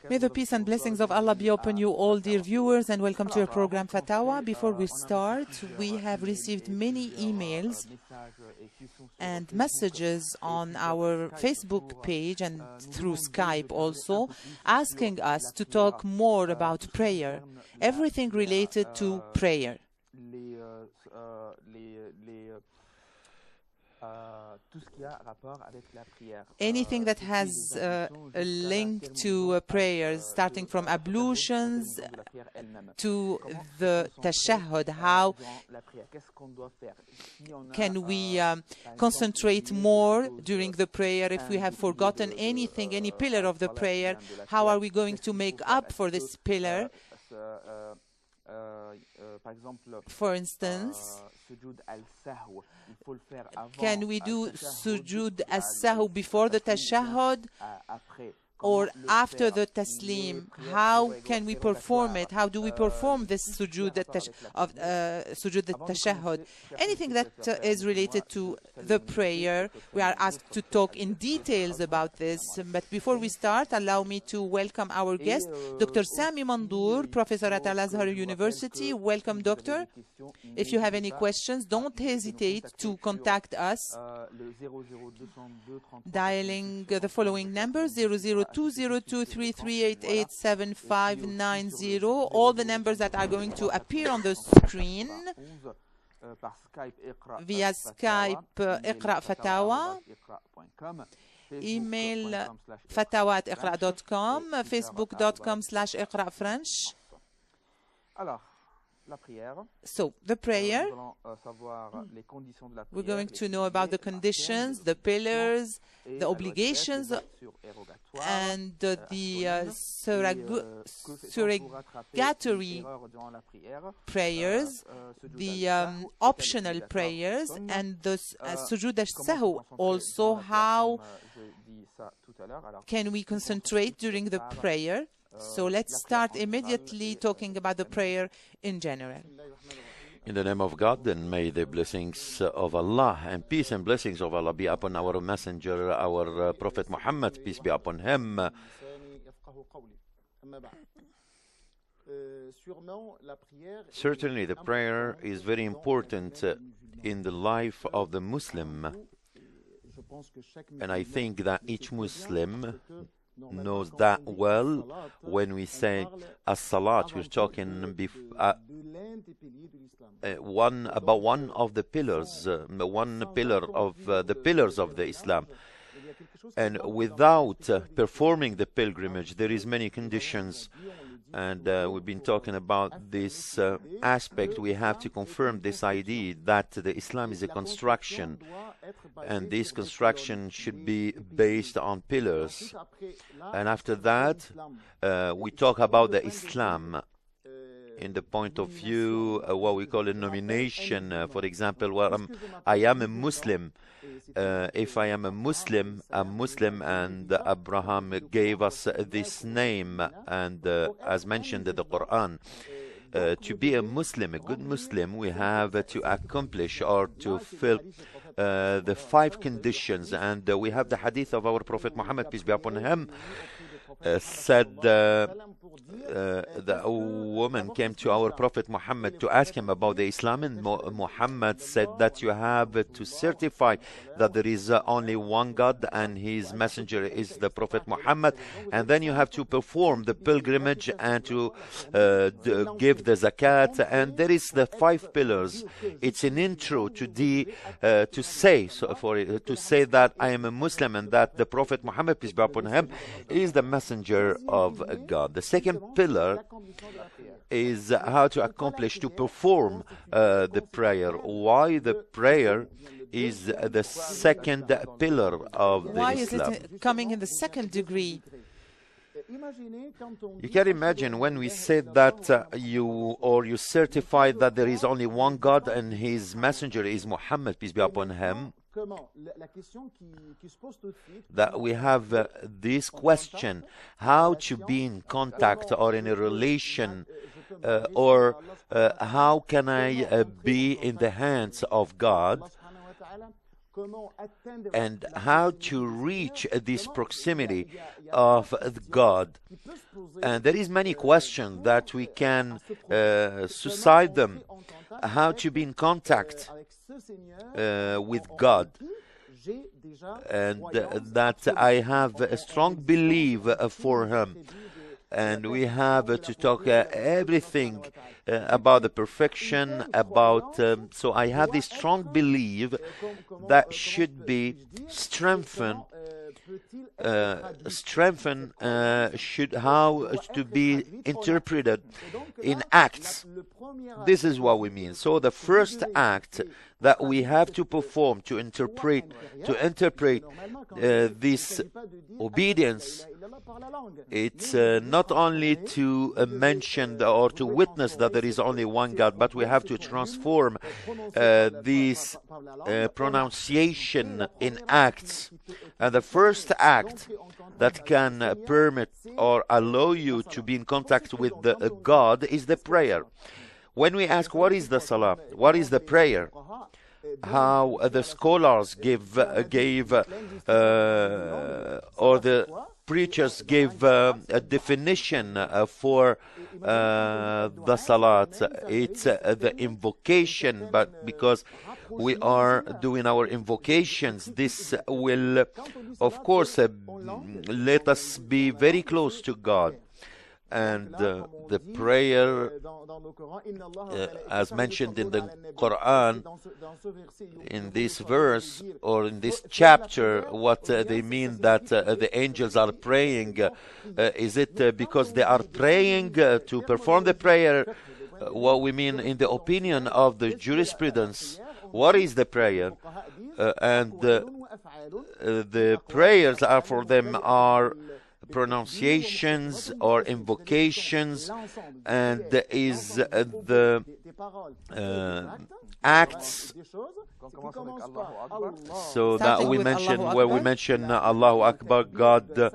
May the peace and blessings of Allah be upon you all, dear viewers, and welcome to your program Fatawa. Before we start, we have received many emails and messages on our Facebook page and through Skype also, asking us to talk more about prayer, everything related to prayer. Anything that has a link to prayers, starting from ablutions to the tashahhud. How can we concentrate more during the prayer? If we have forgotten anything, any pillar of the prayer, how are we going to make up for this pillar? For instance, can we do sujood al-sahw before the tashahhud or after the taslim? How can we perform it? How do we perform this sujood al-tashahhud? Anything that is related to the prayer, we are asked to talk in details about this. But before we start, allow me to welcome our guest, Dr. Sami Mandour, professor at Al-Azhar University. Welcome, doctor. If you have any questions, don't hesitate to contact us, dialing the following number, 0020233887590. All the numbers that are going to appear on the screen via Skype, Iqraa Fatawa, email fatawa@iqraa.com, facebook.com/Iqraa French. So, the prayer, we're going to know about the conditions, the pillars, the obligations, and the surrogatory prayers, the optional prayers, and the sujood al-sahw also. How can we concentrate during the prayer? So let's start immediately talking about the prayer in general. In the name of God, and may the blessings of Allah and peace and blessings of Allah be upon our messenger, our Prophet Muhammad, peace be upon him. Certainly the prayer is very important in the life of the Muslim, and I think that each Muslim knows that well. When we say as-salat, we're talking about one of the pillars, one pillar of the pillars of the Islam. And without performing the pilgrimage, there is many conditions. And we've been talking about this aspect. We have to confirm this idea that the Islam is a construction, and this construction should be based on pillars. And after that, we talk about the Islam in the point of view, what we call a nomination. For example, I am a Muslim. If I am a Muslim, and Abraham gave us this name, and as mentioned in the Quran, to be a Muslim, a good Muslim, we have to accomplish or to fill the 5 conditions. And we have the hadith of our Prophet Muhammad, peace be upon him, said the woman came to our Prophet Muhammad to ask him about the Islam, and Muhammad said that you have to certify that there is only one God and his messenger is the Prophet Muhammad, and then you have to perform the pilgrimage and to give the zakat, and there is the 5 pillars. It's an intro to to say that I am a Muslim and that the Prophet Muhammad, peace be upon him, is the messenger of God. The second pillar is how to accomplish, to perform the prayer. Why the prayer is the second pillar of the Islam. Why is it coming in the second degree? You can imagine when we said that you certify that there is only one God and his messenger is Muhammad, peace be upon him, that we have this question, how to be in contact or in a relation, or how can I be in the hands of God and how to reach this proximity of God. And there is many questions that we can suicide them. How to be in contact with God. And that I have a strong belief for Him. And we have to talk everything about the perfection, about so I have this strong belief that should be strengthened should how to be interpreted in acts. This is what we mean. So the first act that we have to perform to interpret this obedience, it's not only to mention or to witness that there is only one God, but we have to transform this pronunciation in acts. And the first act that can permit or allow you to be in contact with God is the prayer. When we ask what is the salah, what is the prayer, how the scholars gave or the preachers gave a definition for the salat. It's the invocation, but because we are doing our invocations, this will, of course, let us be very close to God. And the prayer, as mentioned in the Quran, in this verse or in this chapter, what they mean that the angels are praying, is it because they are praying to perform the prayer? What we mean in the opinion of the jurisprudence, what is the prayer? And the prayers are for them are pronunciations or invocations, and is the acts. So that we mention, where we mention Allahu Akbar, God,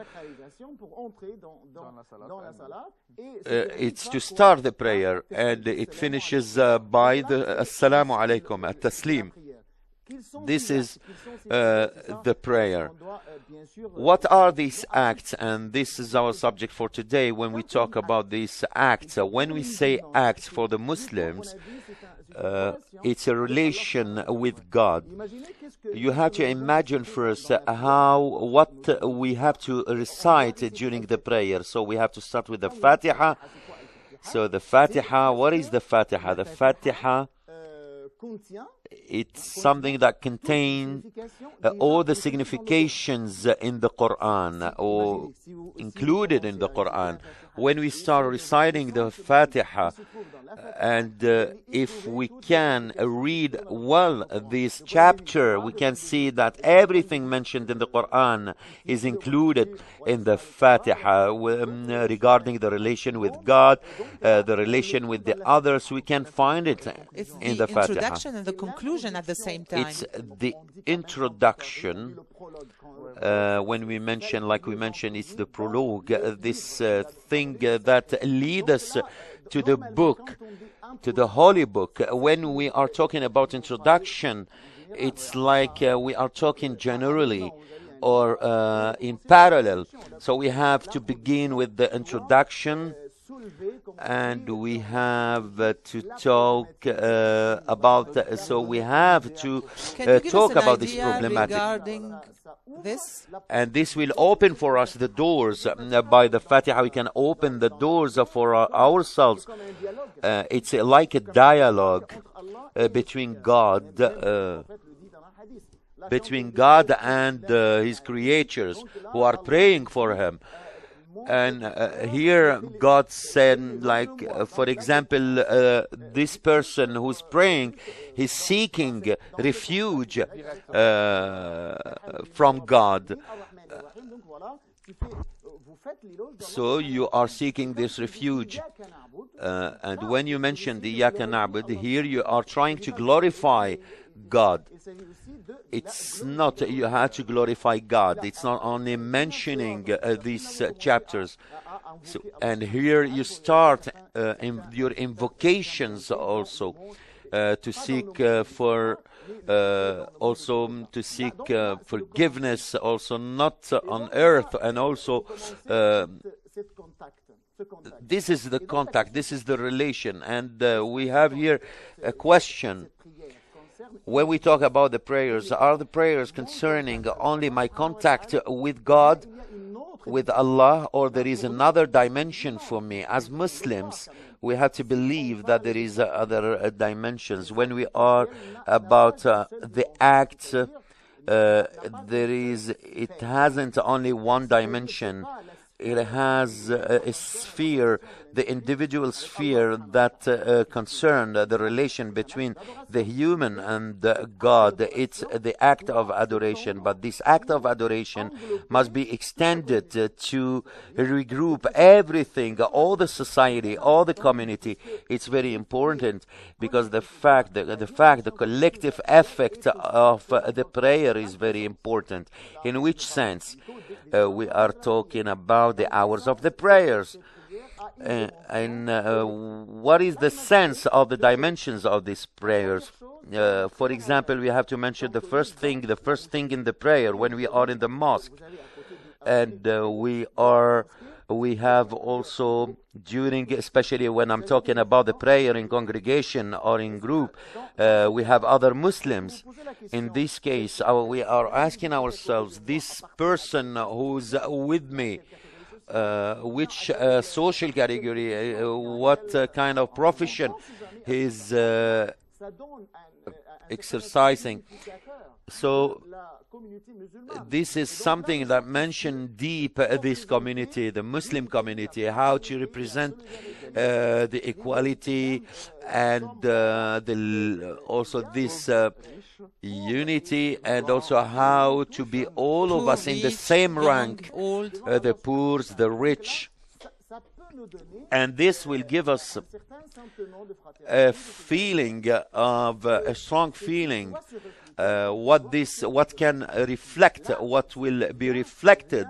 it's to start the prayer, and it finishes by the Assalamu alaikum, at-taslim. This is the prayer. What are these acts? And this is our subject for today when we talk about these acts. When we say acts for the Muslims, it's a relation with God. You have to imagine first what we have to recite during the prayer. So we have to start with the Fatiha. So the Fatiha, what is the Fatiha? The Fatiha, it's something that contains all the significations in the Quran or included in the Quran. When we start reciting the Fatiha, and if we can read well this chapter, we can see that everything mentioned in the Quran is included in the Fatiha regarding the relation with God, the relation with the others. We can find it in the Fatiha. It's the introduction and the conclusion at the same time. It's the introduction. When we mention, like we mentioned, it's the prologue, this thing that leads us to the book, to the holy book. When we are talking about introduction, it's like we are talking generally or in parallel. So we have to begin with the introduction, and we have to talk about, so we have to talk about this problematic. Regarding this? And this will open for us the doors. By the Fatiha, we can open the doors for ourselves. It's like a dialogue between God and His creatures who are praying for Him. And here God said, like, for example, this person who's praying, he's seeking refuge from God. So you are seeking this refuge. And when you mention the Iyyaka na'budu, here you are trying to glorify God. It's not you have to glorify God. It's not only mentioning these chapters. So, and here you start in your invocations also. to seek for also to seek forgiveness, also not on earth, and also this is the contact, this is the relation. And we have here a question. When we talk about the prayers, are the prayers concerning only my contact with God, with Allah, or there is another dimension for me? As Muslims, we have to believe that there is other dimensions. When we are about the act, it hasn't only one dimension. It has a sphere, the individual sphere that concern the relation between the human and God. It's the act of adoration, but this act of adoration must be extended to regroup everything, all the society, all the community. It's very important because the collective effect of the prayer is very important. In which sense? We are talking about the hours of the prayers. And what is the sense of the dimensions of these prayers? For example, we have to mention the first thing in the prayer when we are in the mosque. And we have also during, especially when I'm talking about the prayer in congregation or in group, we have other Muslims. In this case, we are asking ourselves, this person who's with me, which social category, what kind of profession he's exercising. So this is something that mentioned deep this community, the Muslim community, how to represent the equality and also this unity, and also how to be all of us in the same rank, the poor, the rich. And this will give us a feeling of a strong feeling. What can reflect, what will be reflected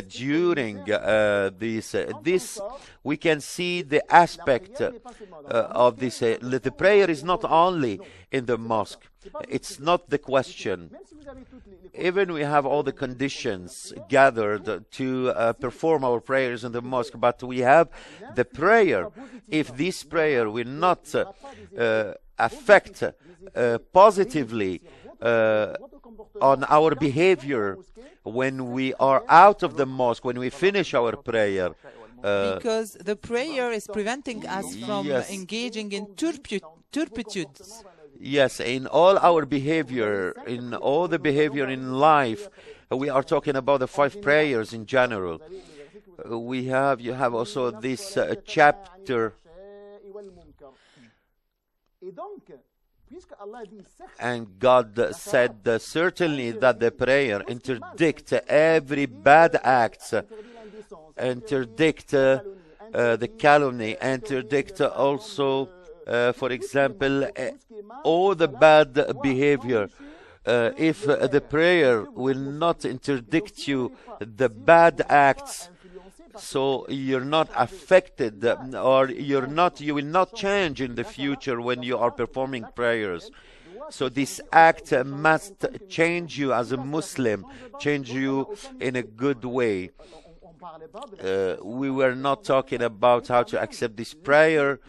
during this. We can see the aspect of this. The prayer is not only in the mosque. It's not the question. Even we have all the conditions gathered to perform our prayers in the mosque, but we have the prayer. If this prayer will not affect positively on our behavior when we are out of the mosque, when we finish our prayer. Because the prayer is preventing us from engaging in turpitudes. Yes, in all our behavior, in all the behavior in life, we are talking about the 5 prayers in general. You have also this chapter. And God said certainly that the prayer interdict every bad act, interdict the calumny, interdict also, for example, all the bad behavior. If the prayer will not interdict you the bad acts, so you're not affected, or you will not change in the future when you are performing prayers. So this act must change you as a Muslim, change you in a good way. We were not talking about how to accept this prayer,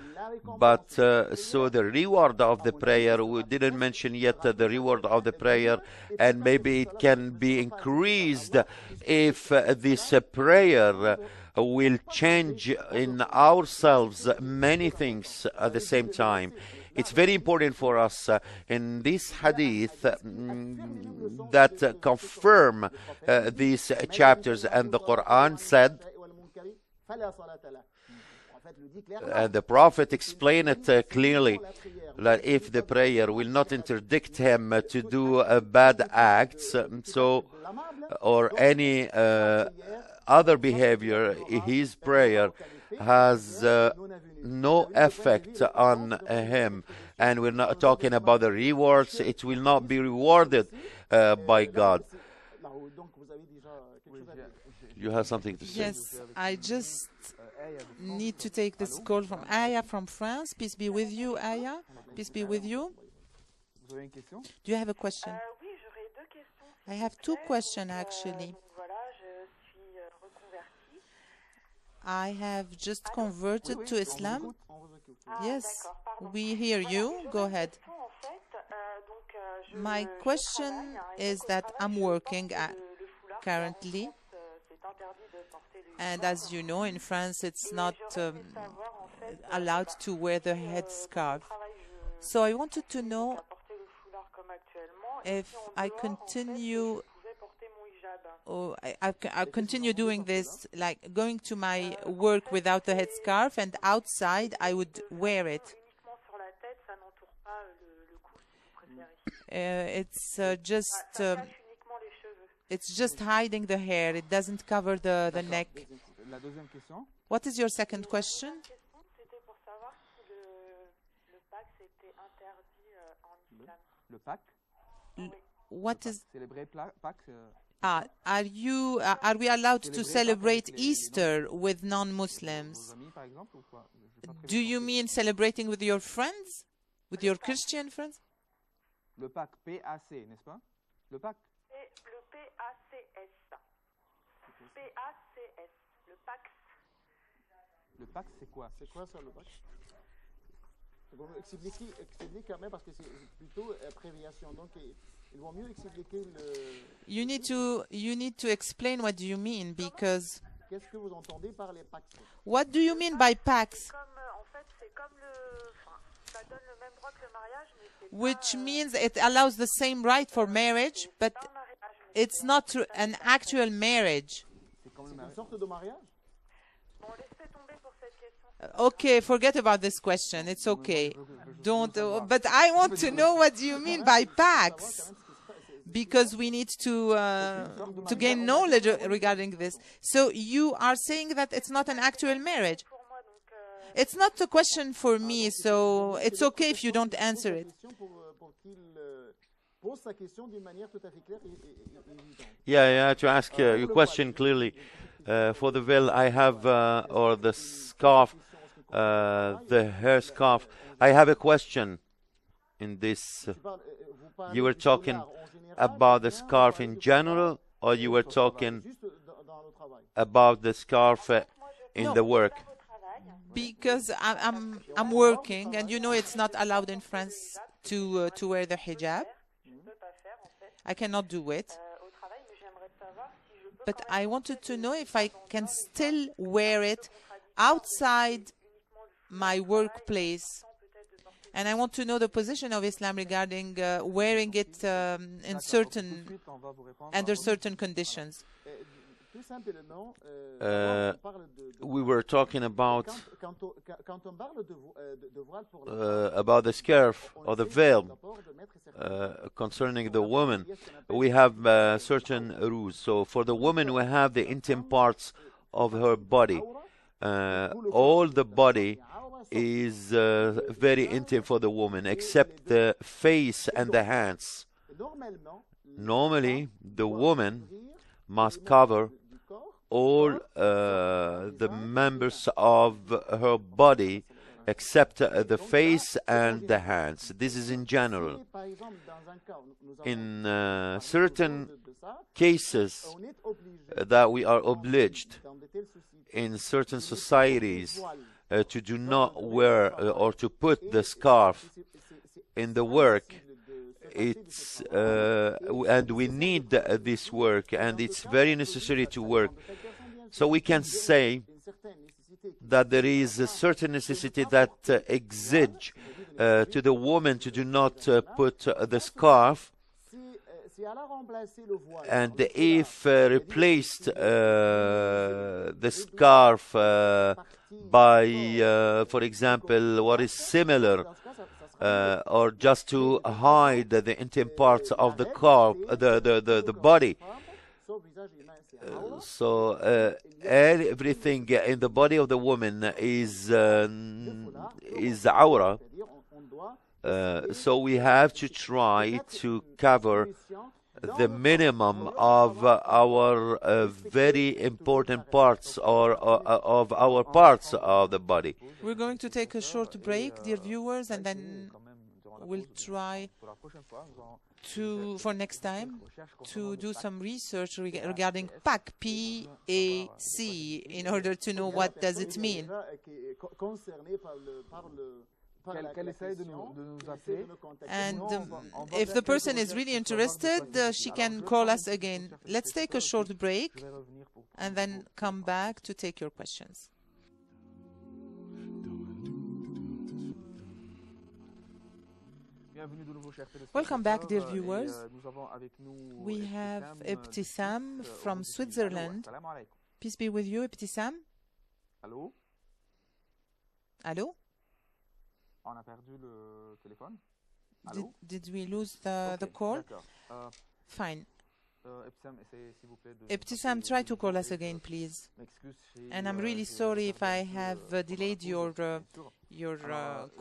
but so the reward of the prayer, we didn't mention yet the reward of the prayer, and maybe it can be increased if this prayer will change in ourselves many things at the same time. It's very important for us in this hadith that confirm these chapters, and the Quran said, the Prophet explained it clearly, that if the prayer will not interdict him to do bad acts, or any other behavior, his prayer has no effect on him. And we're not talking about the rewards. It will not be rewarded by God. You have something to say? Yes, I just need to take this call from Aya from France. Peace be with you, Aya. Peace be with you. Vous avez une question? Do you have a question? Oui, j'aurais deux questions. I have two questions actually. Donc voilà, je suis reconvertie. I have just converted to Islam. On vous écoute. Yes, D'accord, pardon. we hear you. J'aurais Go une ahead. question, en fait. Donc, My je question travaille, hein, et is donc au that travail, I'm je working porte at le foulard, currently, car en France, c'est interdit de porter le and foulard. as you know, in France it's Et not j'aurais aimé savoir, en fait, allowed bah, to wear the si, headscarf. dans mon travail, So I wanted to continue know donc à porter le foulard comme actuellement, et if si en I dehors, continue en fait, je pouvais porter mon hijab. or I continue doing this, like going to my work without the headscarf, and outside I would wear it. Uniquement sur la tête, ça n'entoure pas le cou, si vous préférez. It's just Ça cache uniquement les cheveux. it's just hiding the hair. It doesn't cover the neck. La deuxième question. What is your second question? La question, c'était pour savoir si le Pâques était interdit en islam. Le Pâques. What is Célébrer Pâques. are we allowed to celebrate Easter with non-Muslims? Vos amis, par exemple, ou quoi? J'ai pas très Do bien you compris. mean celebrating with your friends? With your Christian friends? Le Pâques, P-A-C, n'est-ce pas? Le Pâques. Et le P-A-C-S. P-A-C-S. Le Pâques. Le Pâques, c'est quoi? C'est quoi ça le bac? Expliquez quand même parce que c'est plutôt abréviation. Donc ils vont mieux expliquer le. You need to explain what do you mean, because Qu'est-ce que vous entendez par les pactes? what do you mean by Pax? Comme, en fait, c'est comme le... Enfin, ça donne le même droit que le mariage, mais c'est Which pas, means it allows the same right for marriage, but pas un mariage. Mais it's not an actual marriage. C'est comme le C'est une mariage. sorte de mariage? bon, laissez tomber pour cette question. Okay, forget about this question. It's okay. Don't. But I want to know what you mean by Pax, because we need to gain knowledge regarding this. So you are saying that it's not an actual marriage. Pour moi, donc, It's not a question for me, so it's okay if you don't answer it. Pour qu'il pose sa question d'une manière tout à fait claire et évidente. Yeah, to ask your question clearly. For the veil, I have, or the scarf, the hair scarf. I have a question in this. Vous parlez You were du talking foulard en général, about the bien, scarf ou in du general, or you were foulard talking juste dans le travail. about the scarf in the work? au travail, Because I'm working, and you know it's not allowed in France to wear the hijab. je ne peux pas faire, en fait, I cannot do it. au travail, mais j'aimerais savoir si je peux But quand même I wanted to know if I can still wear it outside my workplace. And I want to know the position of Islam regarding wearing it in Tout de certain, suite, on va vous répondre. under certain conditions. Tout simplement, Euh, on parle de We were talking about quand on parle de voile pour about the scarf or the veil. d'abord de mettre certaines Concerning the woman, we have certain rules. So for the woman, we have the intimate parts of her body. All the body is very intimate for the woman, except the face and the hands. normalement Normally, the woman must cover all the members of her body except the face and the hands. This is in general. par exemple dans un cas nous avons In certain de ça cases on est obligé that we are obliged dans de telles sociétés in certain societies to do not wear or to put the scarf in the work. It's and we need this work, and it's very necessary to work. So we can say une certaine nécessité that there is a certain necessity that exige to the woman to do not put the scarf, si elle a remplacé le voile and if replaced the scarf by, for example, what is similar, or just to hide the intimate parts of the the body. sauf visage et main c'est aura. So everything in the body of the woman is aura. C'est-à-dire on doit So we have to try to cover the minimum of our very important parts or of our parts of the body. We're going to take a short break, dear viewers, and then we'll try for next time to do some research regarding PAC, P-A-C, in order to know what does it mean. And if the person is really interested, she can call us again. Let's take a short break and then come back to take your questions. Welcome back, dear viewers. We have Ibtissam from Switzerland. Peace be with you, Ibtissam. Allô? Allô? On a perdu le téléphone. Allô? Did we lose the call? Fine. Ibtissam, try to call us again, please. And I'm really sorry if I have delayed your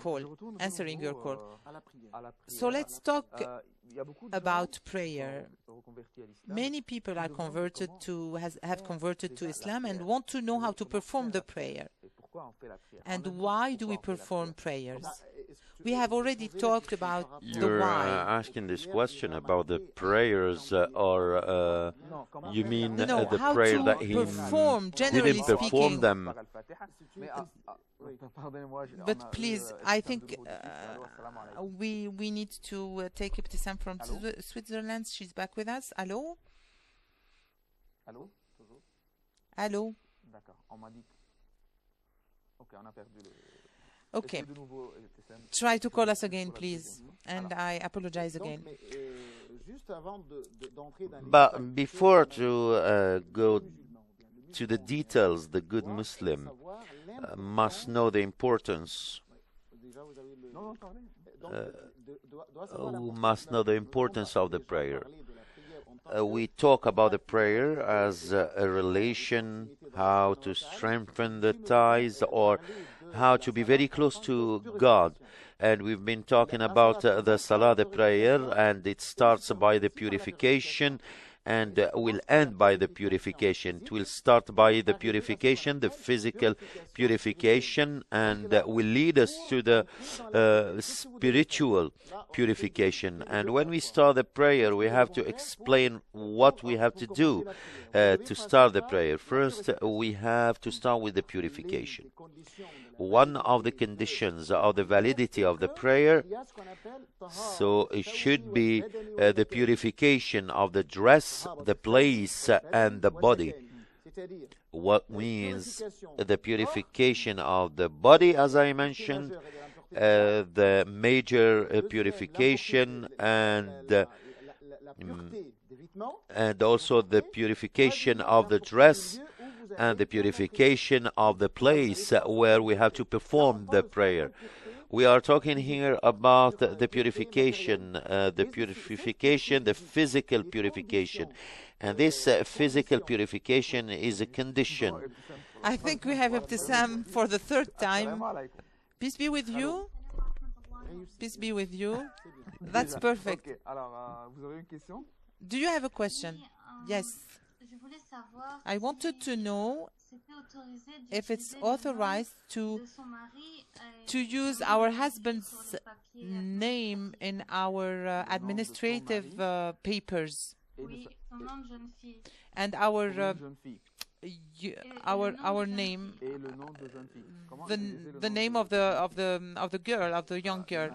call, answering your call. So let's talk about prayer. Many people are converted to have converted to Islam and want to know how to perform the prayer. And why do we perform prayers? We have already talked about You're the why. asking this question about the prayers, or you mean No, the how prayer to that he perform, generally didn't perform speaking. them? But please, I think we need to take Ibtissam from Switzerland. She's back with us. Allô? Allô? Allô? D'accord. On m'a dit. Ok, on a perdu le. Okay. Try to call us again, please. And I apologize again. But before to go to the details, the good Muslim must know the importance. Must know the importance of the prayer. We talk about the prayer as a relation, how to strengthen the ties, or how to be very close to God. And we've been talking about the Salah, the prayer, and it starts by the purification and will end by the purification. It will start by the purification, the physical purification, and will lead us to the spiritual purification. And when we start the prayer, we have to explain what we have to do to start the prayer. First, we have to start with the purification. One of the conditions of the validity of the prayer, so it should be the purification of the dress, the place, and the body. What means the purification of the body, as I mentioned, the major purification, and also the purification of the dress, and the purification of the place where we have to perform the prayer. We are talking here about the purification, the physical purification. And this physical purification is a condition. I think we have Ibtissam for the third time. Peace be with you. Peace be with you. That's perfect. Do you have a question? Yes. I wanted to know if it's authorized to use our husband's name in our administrative papers and our name, the name of the girl, of the young girl.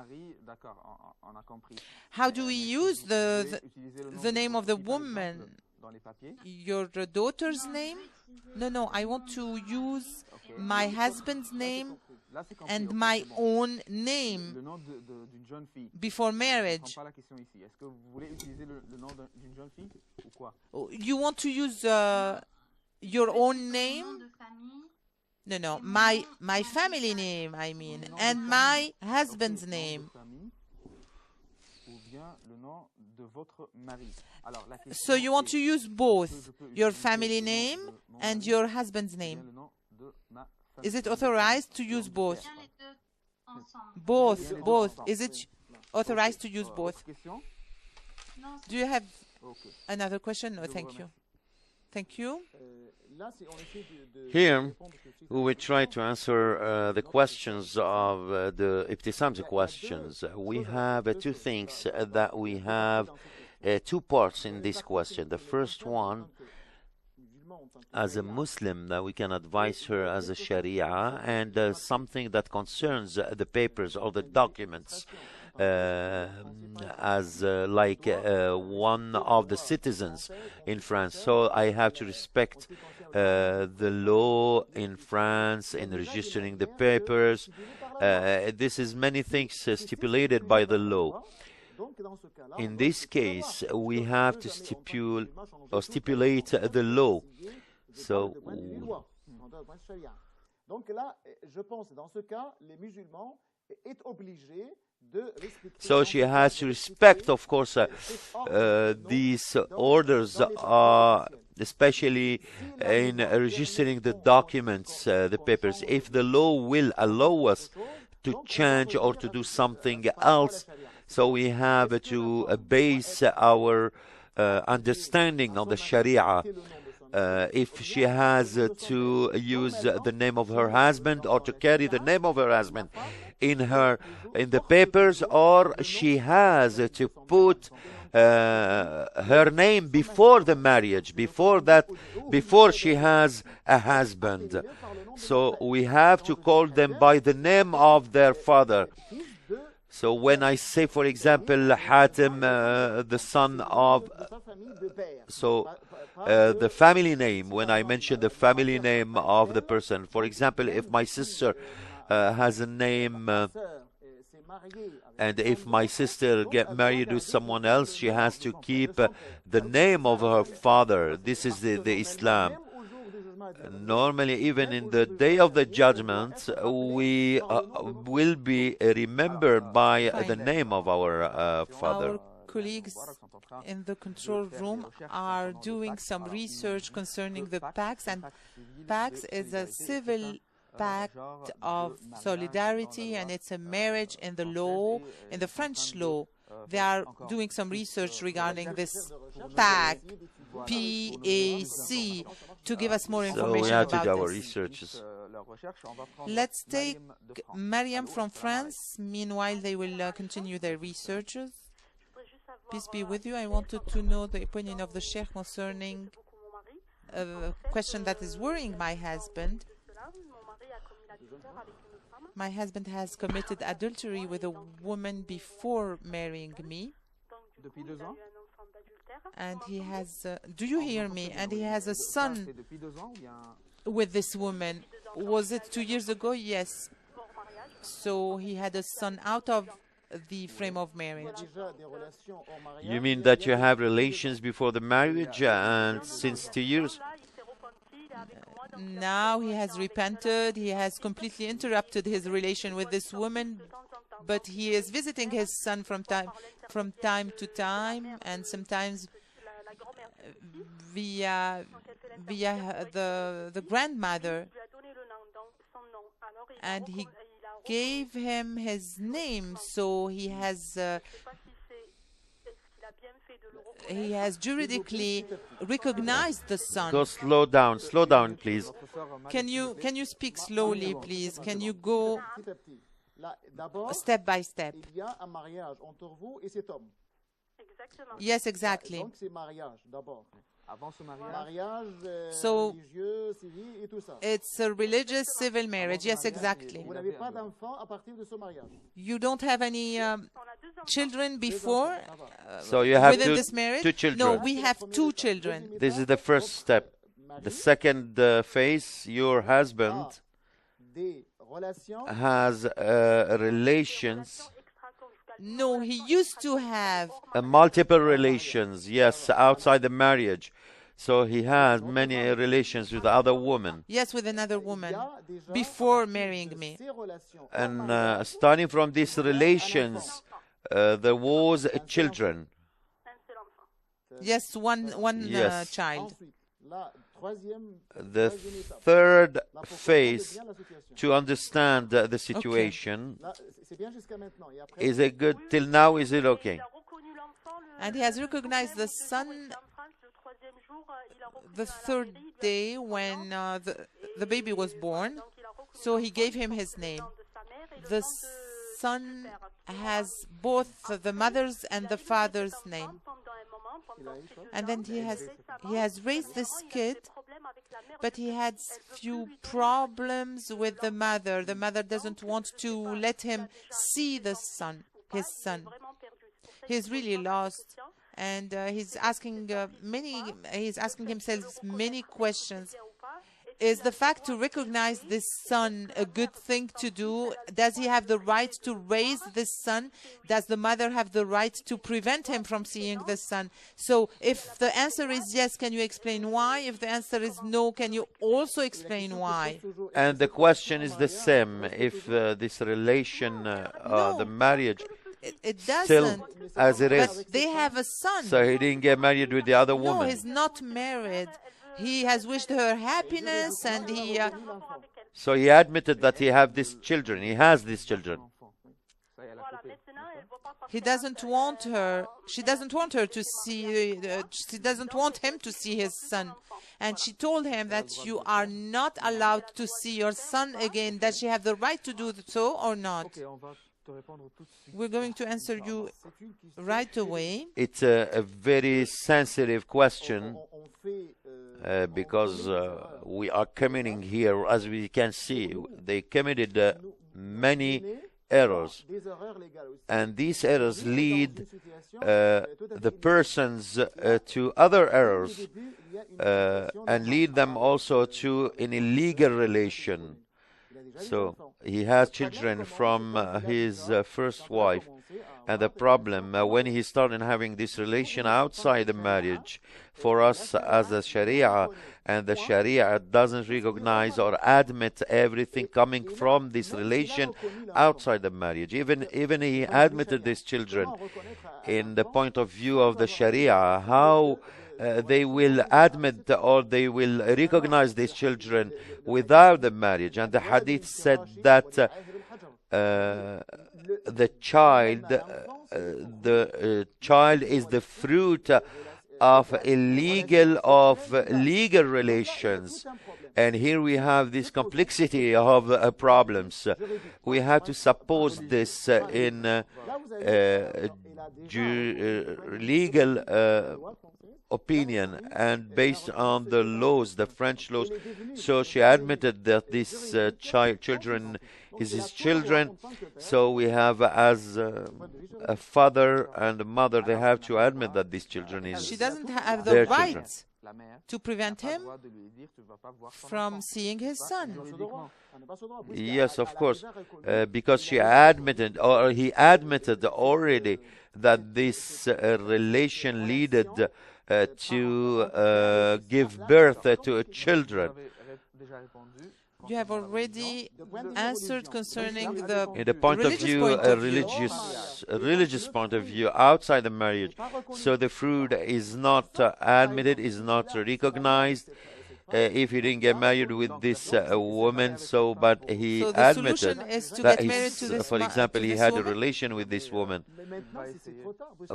How do we use the name of the woman? Your daughter's name? No, I want to use my husband's name and my own name before marriage. You want to use your own name? No, my family name, I mean, and my husband's name. So you want to use both your family name and your husband's name. Is it authorized to use both? Both. Is it authorized to use both? Do you have Another question? No, thank you. Thank you. Here, we will try to answer the questions of the Ibtisam's questions. We have two things that we have, two parts in this question. The first one, as a Muslim, that we can advise her as a Sharia, and something that concerns the papers or the documents as like one of the citizens in France. So I have to respect the law in France in registering the papers. This is many things stipulated by the law. In this case, we have to stipulate the law. So she has to respect, of course, these orders, especially in registering the documents, the papers. If the law will allow us to change or to do something else, so we have to base our understanding on the Sharia. If she has to use the name of her husband or to carry the name of her husband in the papers, or she has to put her name before the marriage, before she has a husband. So we have to call them by the name of their father. So when I say, for example, Hatim, the son of, the family name, when I mention the family name of the person, for example, if my sister has a name, and if my sister get married with someone else, she has to keep the name of her father. This is the Islam. Normally, even in the day of the judgment, we will be remembered by the name of our father. Our colleagues in the control room are doing some research concerning the PACS, and PACS is a civil pact of solidarity, and it's a marriage in the law, in the French law. They are doing some research regarding this PAC, P-A-C, to give us more information so we have about to do our this. researches. Let's take Mariam from France. Meanwhile, they will continue their researches. Peace be with you. I wanted to know the opinion of the Sheikh concerning a question that is worrying my husband. My husband has committed adultery with a woman before marrying me. And he has, do you hear me? And he has a son with this woman. Was it 2 years ago? Yes. So he had a son out of the frame of marriage. You mean that you have relations before the marriage and since 2 years? Now he has repented. He has completely interrupted his relation with this woman, but he is visiting his son from time to time, and sometimes via the grandmother, and he gave him his name, so he has juridically recognized the son. Go slow down, please. Can you speak slowly, please? Can you go step by step? Yes, exactly. So it's a religious civil marriage. Yes, exactly. You don't have any children before So you have within this marriage? two children. No, we have 2 children. This is the first step. The second phase, your husband has relations. No, he used to have Multiple relations, yes, outside the marriage. So he has many relations with other women. Yes, with another woman before marrying me. And starting from these relations, there was children. Yes, one Yes. child. The third phase, to understand the situation, is it good till now? Is it okay? And he has recognized the son the third day when the baby was born. So he gave him his name. The son has both the mother's and the father's name. And then he has raised this kid, but he had few problems with the mother. The mother doesn't want to let him see the son, his son. He's really lost, and he's asking himself many questions. Is the fact to recognize this son a good thing to do? Does he have the right to raise this son? Does the mother have the right to prevent him from seeing the son? So if the answer is yes, can you explain why? If the answer is no, can you also explain why? And the question is the same. If this relation, the marriage, it still doesn't. as it is. But they have a son. So he didn't get married with the other No, woman. he's not married. He has wished her happiness, and he. So he admitted that he have these children. He has these children. He doesn't want her. She doesn't want her to see. She doesn't want him to see his son, and she told him that you are not allowed to see your son again. Does she have the right to do so or not? We're going to answer you right away. It's a very sensitive question because we are committing here, as we can see, they committed many errors, and these errors lead the persons to other errors and lead them also to an illegal relation. So he has children from his first wife, and the problem when he started having this relation outside the marriage, for us as a Sharia, and the Sharia doesn't recognize or admit everything coming from this relation outside the marriage. Even he admitted these children in the point of view of the Sharia, how they will admit or they will recognize these children without the marriage. And the hadith said that the child is the fruit of legal relations. And here we have this complexity of problems. We have to suppose this in legal opinion and based on the laws, the French laws. So she admitted that this children is his children. So we have as a father and a mother, they have to admit that these children is She doesn't have the their right children. to prevent him from seeing his son. Yes, of course, because she admitted, or he admitted already, that this relation leaded to give birth to children. You have already answered concerning the In the point of view, a religious point of view, outside the marriage. So the fruit is not admitted, is not recognized. If he didn't get married with this woman, but he So the solution admitted is to that get married to this for example, he had a relation with this woman.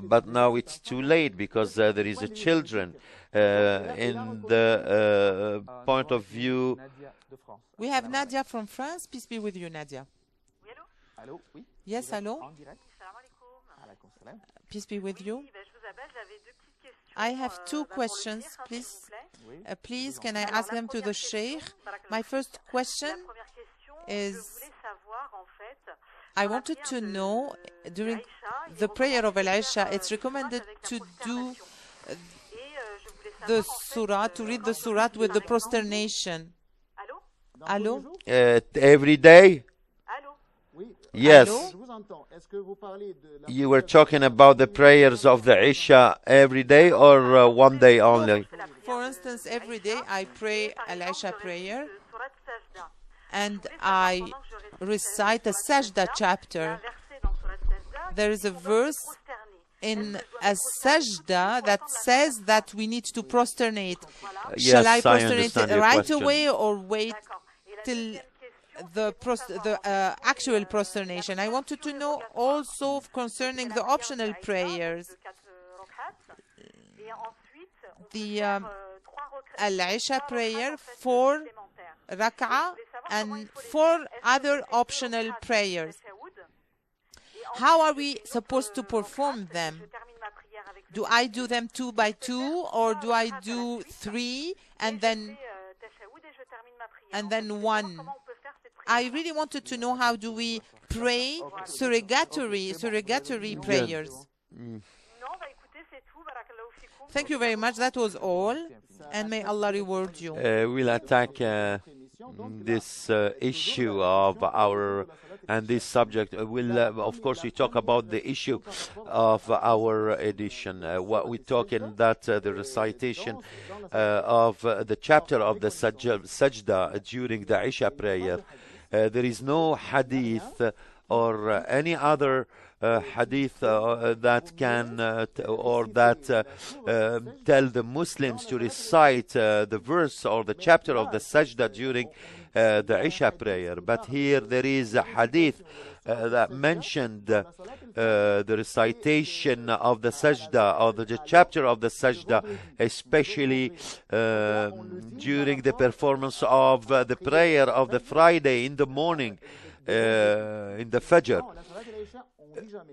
But now it's too late because there is a children. In the point of view, We have Nadia from France. Peace be with you, Nadia. Allô? Oui? Yes, hello. En direct? Peace be with you. Oui, je vous appelle, j'avais deux petites questions. I have two questions, please. Please, can I ask them to the Sheikh? My first question is, I wanted to know, during the prayer of Al-Isha, it's recommended to do the surah, to read the surah with the prosternation. Hello? every day? Yes. You were talking about the prayers of the Isha every day or one day only? For instance, every day I pray Al-Isha prayer and I recite a Sajda chapter. There is a verse in a Sajda that says that we need to prosternate. Shall I prosternate right away or wait till the actual prosternation? I wanted to know also concerning the optional prayers. the Al-Isha prayer, 4 rak'ah, and 4 other optional prayers. How are we supposed to perform them? Do I do them 2 by 2, or do I do 3 and then 1? I really wanted to know, how do we pray surrogatory prayers? Thank you very much. That was all, and may Allah reward you. We'll attack this issue of and this subject. We'll, of course, we talk about the issue of our edition. What we talk in that the recitation of the chapter of the sajda during the Isha prayer. There is no hadith or any other hadith that can or that tell the Muslims to recite the verse or the chapter of the sajda during the Isha prayer. But here there is a hadith that mentioned the recitation of the sajda or the chapter of the sajda, especially during the performance of the prayer of the Friday in the morning, in the Fajr.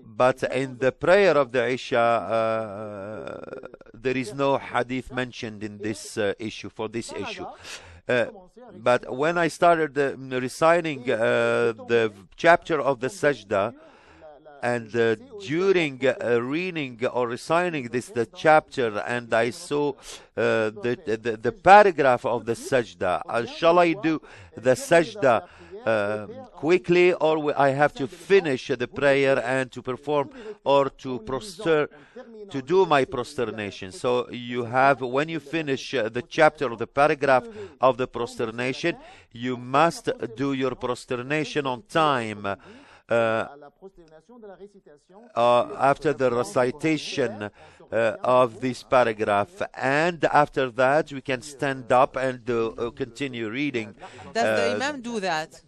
But in the prayer of the Isha, there is no hadith mentioned in this issue, for this issue. But when I started reciting the chapter of the sajda, and during reading or reciting the chapter, and I saw the paragraph of the sajda, shall I do the sajda quickly, or I have to finish the prayer and to perform or to do my prosternation? So you have, when you finish the chapter or the paragraph of the prosternation, you must do your prosternation on time. After the recitation of this paragraph, and after that we can stand up and continue reading. Does the Imam do that?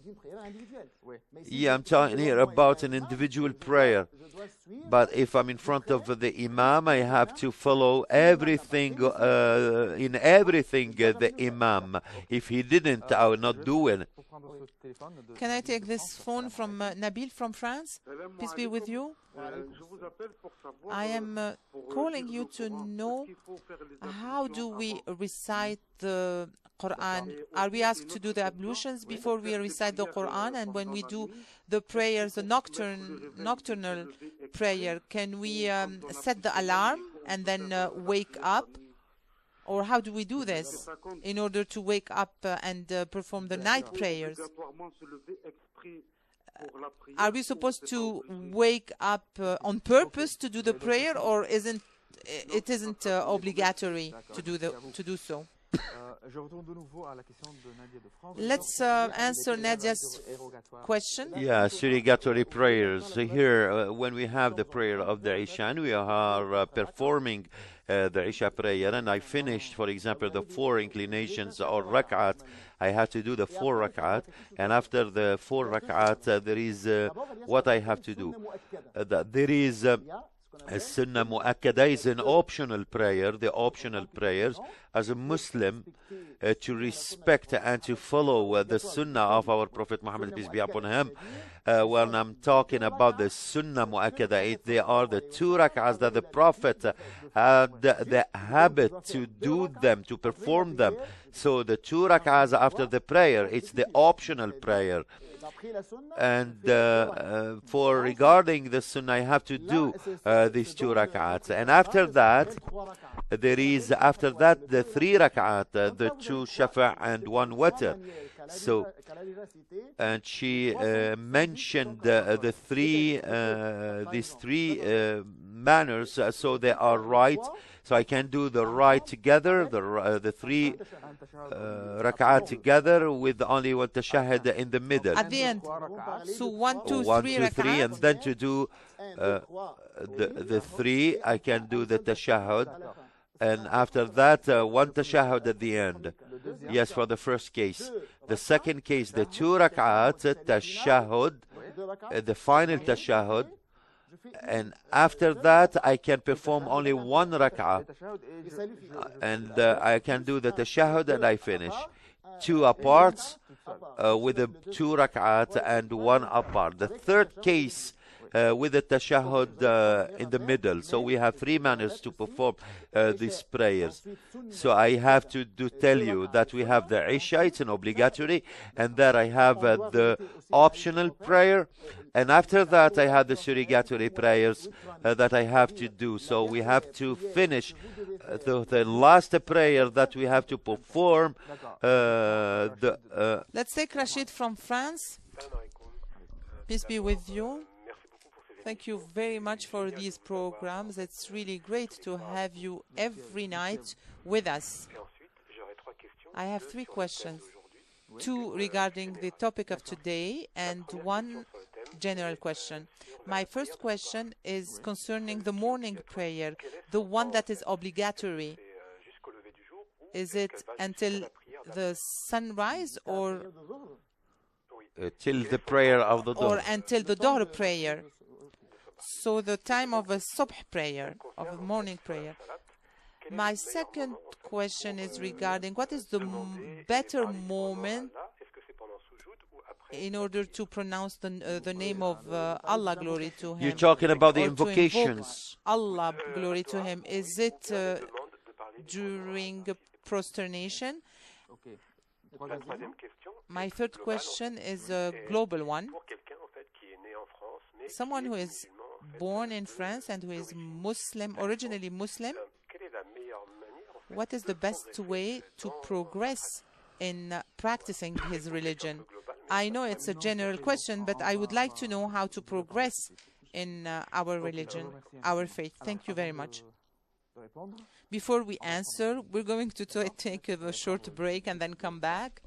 Yeah, I'm talking here about an individual prayer. But if I'm in front of the Imam, I have to follow everything, in everything the Imam. If he didn't, I will not do it. Can I take this phone from Nabil from France? Peace be with you. I am calling you to know, how do we recite the Quran? Are we asked to do the ablutions before we recite the Quran? And when we do the prayers, the nocturnal prayer, can we set the alarm and then wake up? Or how do we do this in order to wake up and perform the night prayers? Are we supposed to wake up on purpose to do the prayer, or isn't obligatory to do so? Let's answer Nadia's question. Yeah, surrogatory prayers. Here, when we have the prayer of the Isha, and we are performing the Isha prayer, and I finished, for example, the 4 inclinations or rak'at, I have to do the 4 rak'at, and after the 4 rak'at, there is what I have to do. There is a sunnah mu'akkada, is an optional prayer, the optional prayers as a Muslim to respect and to follow the sunnah of our Prophet Muhammad, peace be upon him. When I'm talking about the sunnah mu'akkada, they are the 2 rak'ahs that the Prophet had the habit to do them, to perform them. So the 2 rak'ahs after the prayer, it's the optional prayer. And for regarding the sunnah, I have to do these 2 rak'ats. And after that, there is, after that, the 3 rak'at, the 2 shafa' and 1 witr. So, and she mentioned the 3, these 3 manners, so they are right. So I can do the right together, the 3 rak'at together with only 1 tashahhud in the middle. At the end. So 1, 2, 3 rak'at. And then to do the 3, I can do the tashahhud. And after that, 1 tashahhud at the end. Yes, for the first case. The second case, the 2 rak'at, tashahhud, the final tashahhud. and after that I can perform only one rak'ah, and I can do the tashahhud and I finish. Two apart with the two rak'at and one apart. The third case with the tashahhud in the middle. So we have three manners to perform these prayers. So I have to tell you that we have the Isha, it's an obligatory, and there I have the optional prayer, and after that I have the surrogatory prayers that I have to do. So we have to finish the last prayer that we have to perform. Let's take Rashid from France. Peace be with you. Thank you very much for these programs. It's really great to have you every night with us. I have three questions. Two regarding the topic of today and one general question. My first question is concerning the morning prayer, the one that is obligatory. Is it until the sunrise or till the prayer of the dawn? Or until the Dhuhr prayer? So the time of a subh prayer, of a morning prayer. My second question is regarding what is the better moment in order to pronounce the name of Allah, glory to Him. You're talking about the or invocations. Allah, glory to Him. Is it during prosternation? My third question is a global one. Someone who is born in France and who is Muslim, originally Muslim, what is the best way to progress in practicing his religion? I know it's a general question, but I would like to know how to progress in our religion, our faith. Thank you very much. Before we answer, we're going to take a short break and then come back,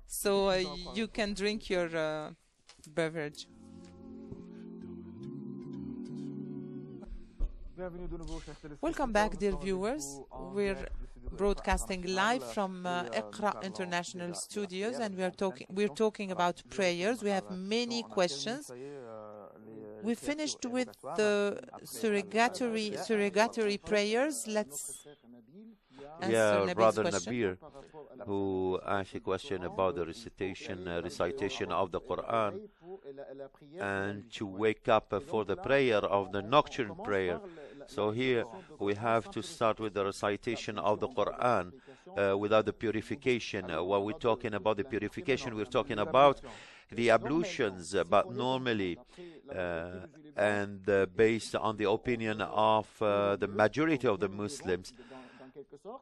so you can drink your beverage. Welcome back, dear viewers. We're broadcasting live from Iqraa International Studios, and we're talking about prayers. We have many questions. We finished with the surrogatory prayers. Let's answer Brother Nabil's question. Nabir, who asked a question about the recitation of the Quran, and to wake up for the prayer of the nocturne prayer. So here we have to start with the recitation of the Quran without the purification. While we're talking about the purification, we're talking about the ablutions, but normally and based on the opinion of the majority of the Muslims,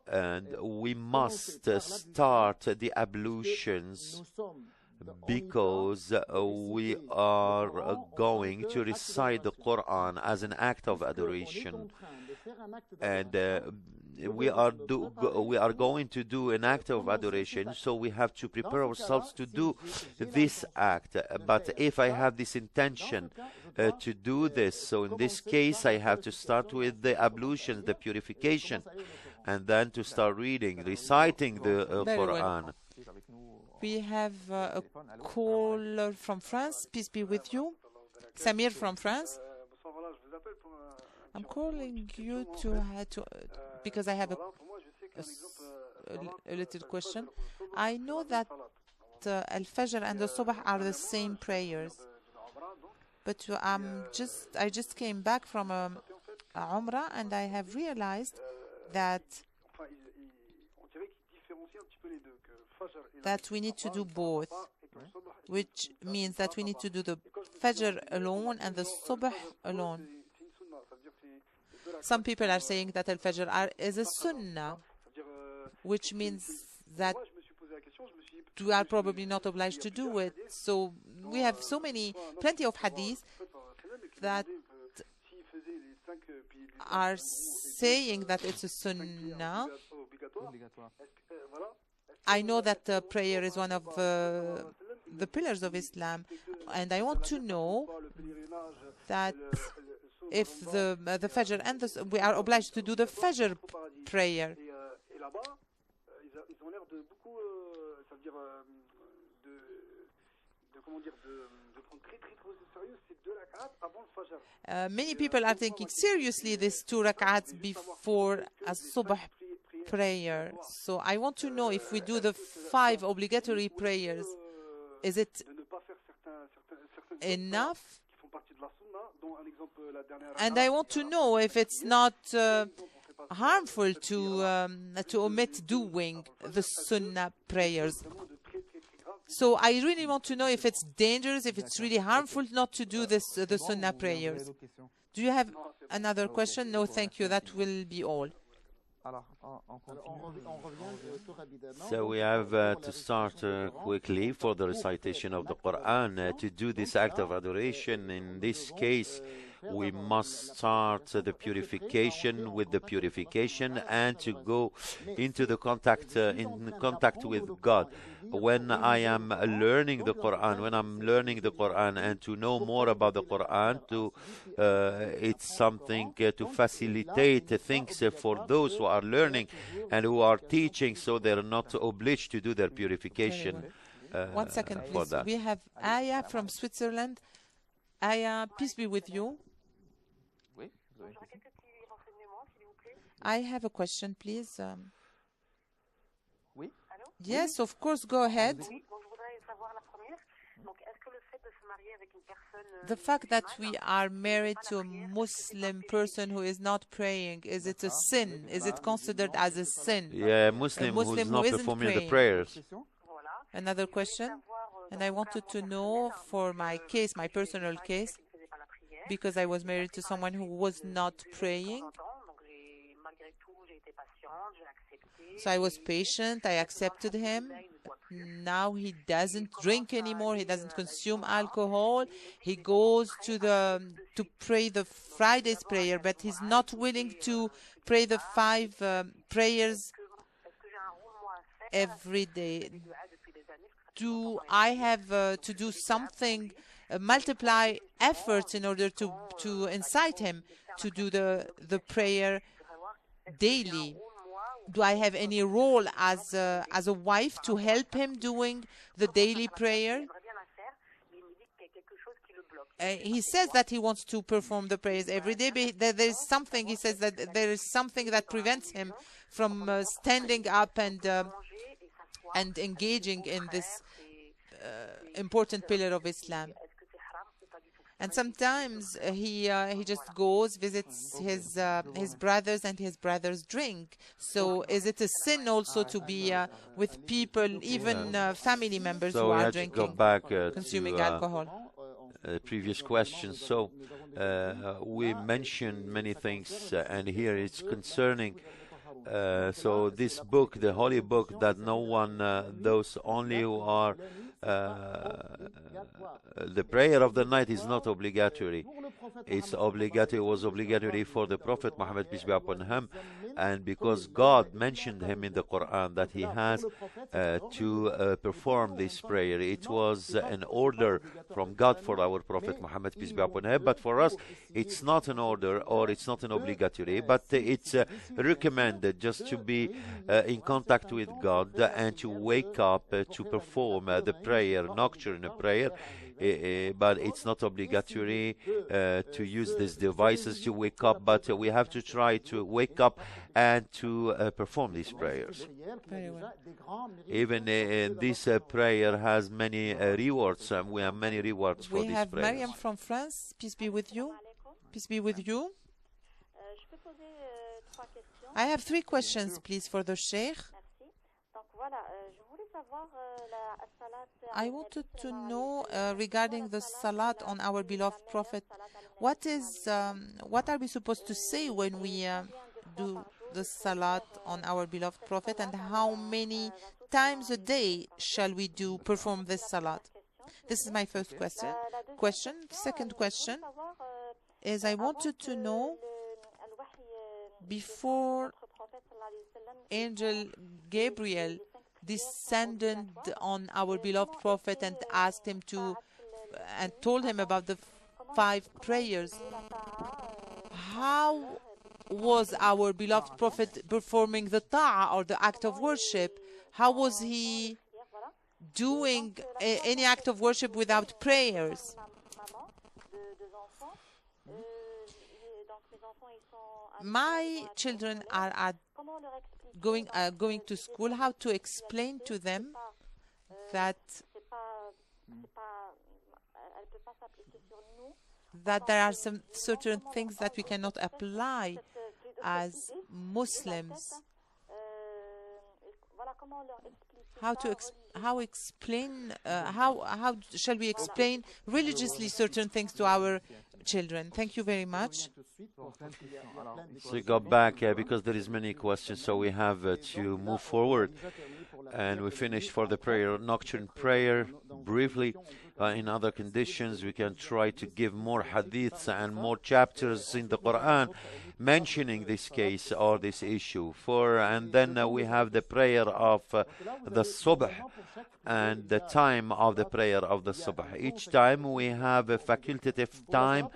and we must start the ablutions because we are going to recite the Quran as an act of adoration, and we are going to do an act of adoration, so we have to prepare ourselves to do this act. But if I have this intention to do this, so in this case I have to start with the ablutions, the purification, and then to start reciting the Quran. Well. We have a caller from France. Peace be with you. Samir from France. I'm calling you because I have a little question. I know that Al-Fajr and the Subh are the same prayers, but I just came back from a Umrah, and I have realized that we need to do both, which means that we need to do the Fajr alone and the Subh alone. Some people are saying that Al-Fajr is a Sunnah, which means that we are probably not obliged to do it. So we have plenty of hadith that are saying that it's a Sunnah. I know that prayer is one of the pillars of Islam, and I want to know that if the Fajr and we are obliged to do the Fajr prayer. Many people are taking seriously this 2 rak'ats before a subh prayer. So I want to know, if we do the 5 obligatory prayers, is it enough? And I want to know if it's not harmful to omit doing the sunnah prayers. So I really want to know if it's dangerous, if it's really harmful not to do this, the sunnah prayers. Do you have another question? No, thank you. That will be all. So we have to start quickly for the recitation of the Quran. To do this act of adoration, in this case, we must start the purification with the purification and to go into the contact with God. When I am learning the Quran, and to know more about the Quran, it's something to facilitate things for those who are learning and who are teaching, so they're not obliged to do their purification. 1 second, please. We have Aya from Switzerland. Aya, peace be with you. I have a question, please. Yes, of course, go ahead. The fact that we are married to a Muslim person who is not praying, is it a sin? Is it considered as a sin? Yeah, Muslim who is not performing the prayers. Another question? And I wanted to know for my case, my personal case, because I was married to someone who was not praying. So I was patient, I accepted him. Now he doesn't drink anymore, he doesn't consume alcohol. He goes to pray the Friday's prayer, but he's not willing to pray the 5 prayers every day. Do I have to do something, multiply efforts in order to incite him to do the prayer daily? Do I have any role as a wife to help him doing the daily prayer? He says that he wants to perform the prayers every day, but there is something, he says that there is something that prevents him from standing up and engaging in this important pillar of Islam. And sometimes he just goes, visits his brothers, and his brothers drink. So is it a sin also to be with people, even family members who are drinking, consuming alcohol? Previous question. So we mentioned many things, and here it's concerning. So this book, the holy book, that no one, those only who are the prayer of the night is not obligatory. It's obligatory. It was obligatory for the Prophet Muhammad, peace be upon him, and because God mentioned him in the Quran that he has to perform this prayer. It was an order from God for our Prophet Muhammad, peace be upon him. But for us, it's not an order or it's not an obligatory, but it's recommended just to be in contact with God and to wake up to perform the prayer, nocturnal prayer. But it's not obligatory to use these devices to wake up, but we have to try to wake up and to perform these prayers. Very well. Even this prayer has many rewards. We have many rewards for these prayers. We have Mariam from France. Peace be with you. Peace be with you. I have 3 questions, please, for the Sheikh. I wanted to know regarding the salat on our beloved Prophet. What are we supposed to say when we do the salat on our beloved Prophet, and how many times a day shall we perform this salat? This is my first question. Second question is, I wanted to know, before Angel Gabriel descended on our beloved Prophet and asked him and told him about the 5 prayers, how was our beloved Prophet performing the ta'ah, or the act of worship? How was he doing any act of worship without prayers? Donc mes enfants, ils sont My children are comment leur expliquer going to school. How to explain to them that c'est pas elle peut pas s'appliquer sur nous. there are some certain things that we cannot apply as Muslims. Voilà comment leur expliquer how shall we explain religiously certain things to our children? Thank you very much. So we go back because there is many questions, so we have to move forward. And we finished for the prayer, nocturne prayer, briefly. In other conditions, we can try to give more hadiths and more chapters in the Quran mentioning this case or this issue. And then we have the prayer of the subh and the time of the prayer of the subh. Each time we have a facultative time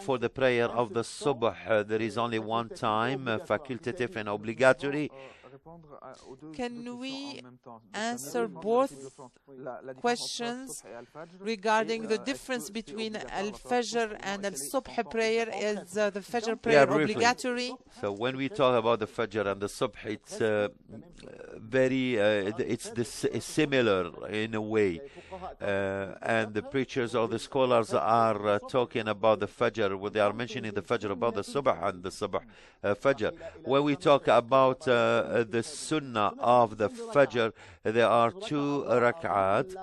for the prayer of the subh. There is only one time, facultative and obligatory. Can we answer both questions regarding the difference between Al-Fajr and Al-Subh prayer? Is the Fajr prayer obligatory? So when we talk about the Fajr and the Subh, it's similar in a way. And the preachers or the scholars are talking about the Fajr, where they are mentioning the Fajr about the Subh and the Subh Fajr. When we talk about the Sunnah of the Fajr, there are 2 rak'at,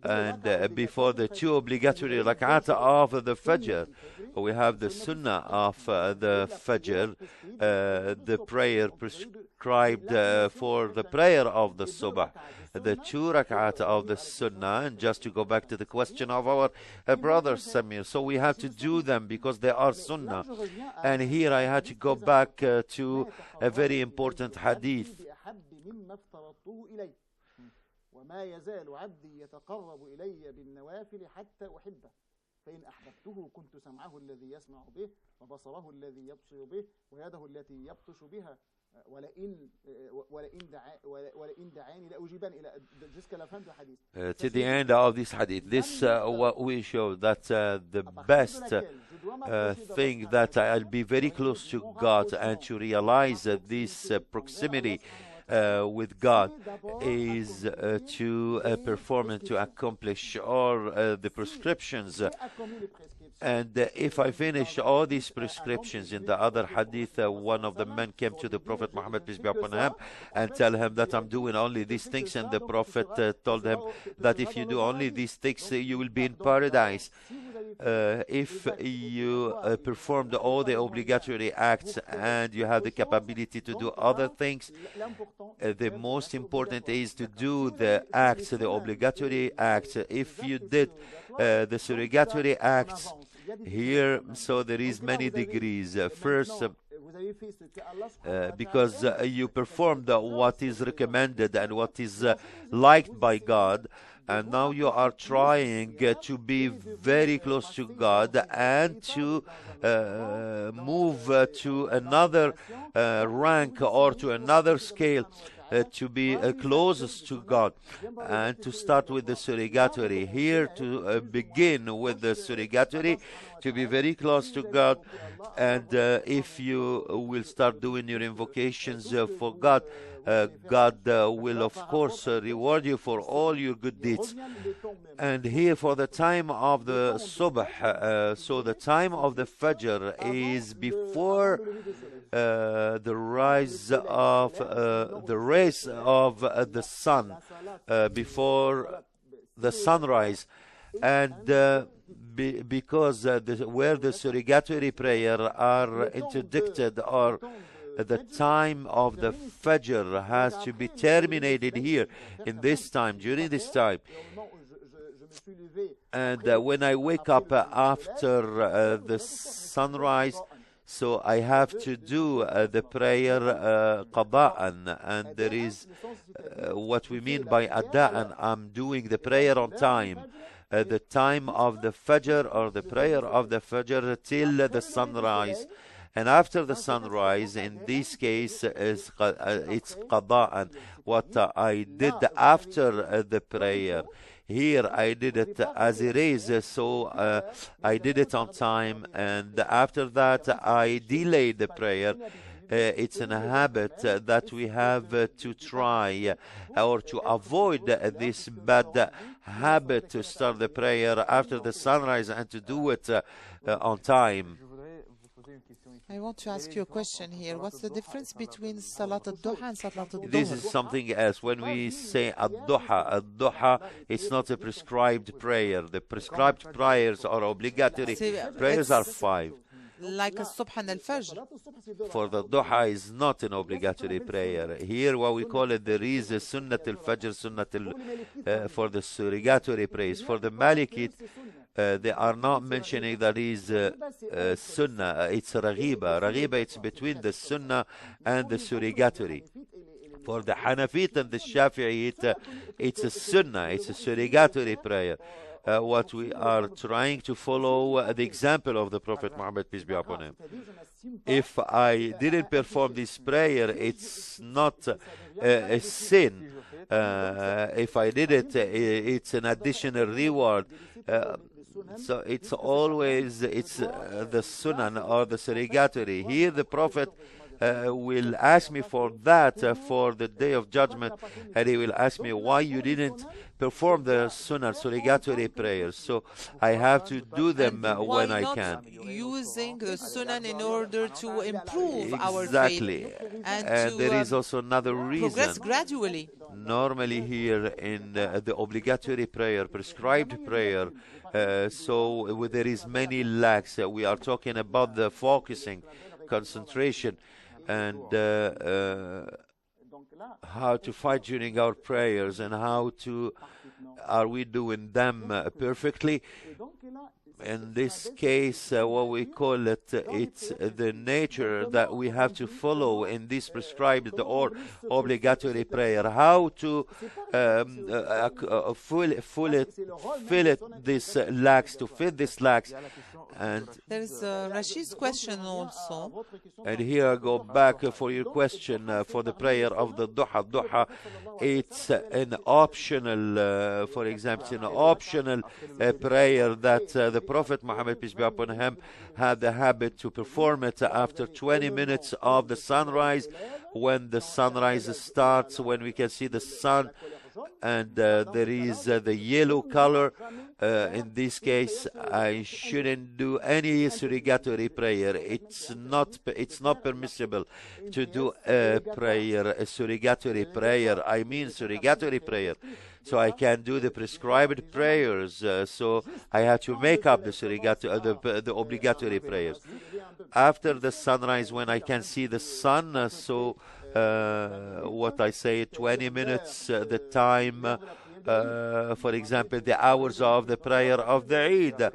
and before the 2 obligatory rak'at of the Fajr, we have the Sunnah of the Fajr, the prayer prescribed for the prayer of the Subh, the 2 rak'at of the Sunnah. And just to go back to the question of our brother Samir, so we have to do them because they are Sunnah. And here I had to go back to a very important hadith. وما يزال عبدي يتقرب إلي بالنوافل حتى أحبه فإن أحببته كنت سمعه الذي يسمع به وبصره الذي يبصر به ويده التي يبطش بها ولئن دعاني لأجيبن إلى jusqu'à la fin du hadith. To the end of this hadith, this what we show that the best thing that I'll be very close to God and to realize this proximity with God is to perform and to accomplish all the prescriptions. And if I finish all these prescriptions, in the other hadith, one of the men came to the Prophet Muhammad, peace be upon him, and tell him that I'm doing only these things. And the Prophet told him that if you do only these things, you will be in paradise. If you performed all the obligatory acts and you have the capability to do other things, the most important is to do the acts, the obligatory acts. If you did the surrogatory acts here, so there is many degrees. First, because you performed what is recommended and what is liked by God, and now you are trying to be very close to God and to move to another rank or to another scale, to be closest to God, and to start with the surrogatory. Here to begin with the surrogatory, to be very close to God. And if you will start doing your invocations for God, God will of course reward you for all your good deeds. And here for the time of the subh, so the time of the fajr is before the rise of the rays of the sun, before the sunrise. And because where the surrogatory prayer are interdicted, or the time of the Fajr has to be terminated here in this time, during this time. And when I wake up after the sunrise, so I have to do the prayer qada'an, and there is what we mean by ada'an. I'm doing the prayer on time, the time of the Fajr, or the prayer of the Fajr till the sunrise. And after the sunrise, in this case, it's qada'an. What I did after the prayer. Here I did it as it is, so I did it on time, and after that I delayed the prayer. It's a habit that we have to try or to avoid this bad habit to start the prayer after the sunrise and to do it on time. I want to ask you a question here. What's the difference between Salat al-Duha and Salat al-Dhuhr? This is something else. When we say ad-duha, it's not a prescribed prayer. The prescribed prayers are obligatory. Prayers are 5. Like a subh and al-fajr. For the duha is not an obligatory prayer. Here what we call it, there is a sunnat al-fajr, for the surrogatory prayers. For the Malikit, they are not mentioning that is sunnah, it's raghiba. Raghiba, it's between the sunnah and the surrogatory. For the Hanafit and the Shafi'it, it's a sunnah, it's a surrogatory prayer. What we are trying to follow the example of the Prophet Muhammad, peace be upon him. If I didn't perform this prayer, it's not a sin. If I did it, it's an additional reward. So it's always the sunnah or the surrogatory. Here the Prophet will ask me for that for the day of judgment, and he will ask me why you didn't perform the sunnah surrogatory prayers. So I have to do them when I can. Using the sunnah in order to improve our Exactly. faith And there is also another progress reason. gradually. Normally here in the obligatory prayer, prescribed prayer, so there is many lacks. We are talking about the focusing, concentration, and how to fight during our prayers, and how to are we doing them perfectly. In this case, what we call it, it's the nature that we have to follow in this prescribed or obligatory prayer. How to fill this lacks, to fill this lacks. And There is Rashid's question also. And here I go back for your question for the prayer of the duha. Duha, it's an optional, for example, it's an optional prayer that the Prophet Muhammad, peace be upon him, had the habit to perform it after 20 minutes of the sunrise. When the sunrise starts, when we can see the sun, and there is the yellow color. In this case, I shouldn't do any surrogatory prayer. It's not permissible to do a prayer, a surrogatory prayer. I mean surrogatory prayer. So I can do the prescribed prayers. So I have to make up the obligatory prayers. After the sunrise, when I can see the sun, so what I say, 20 minutes, the time, for example, the hours of the prayer of the Eid,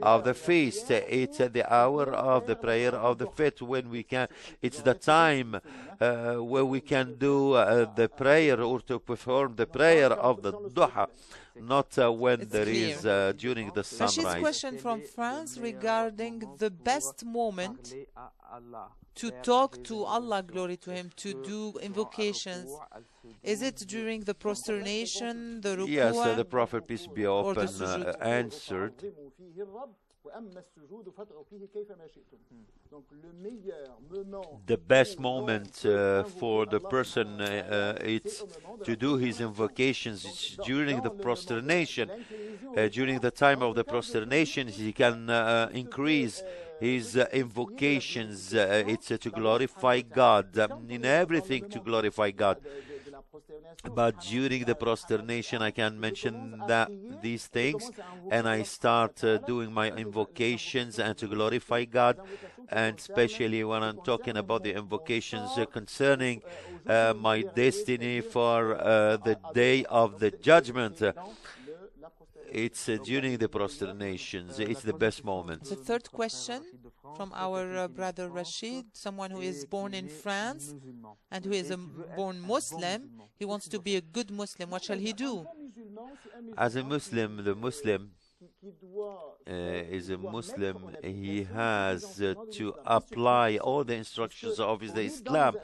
of the feast. It's the hour of the prayer of the fifth when we can. It's the time where we can do the prayer or to perform the prayer of the duha, not when there is during the sunrise. Rashid's question from France regarding the best moment to talk to Allah, glory to Him, to do invocations. Is it during the prosternation, the ruku'ah? Yes, the Prophet, peace be upon him, answered. The best moment for the person it's to do his invocations is during the prosternation. During the time of the prosternation, he can increase his invocations. It's to glorify God, in everything to glorify God. But during the prosternation, I can mention these things, and I start doing my invocations and to glorify God, and especially when I'm talking about the invocations concerning my destiny for the day of the judgment. It's during the prosternations. It's the best moment. The third question from our brother Rashid, someone who is born in France and who is a born Muslim. He wants to be a good Muslim. What shall he do? As a Muslim, the Muslim is a Muslim. He has to apply all the instructions of the Islam,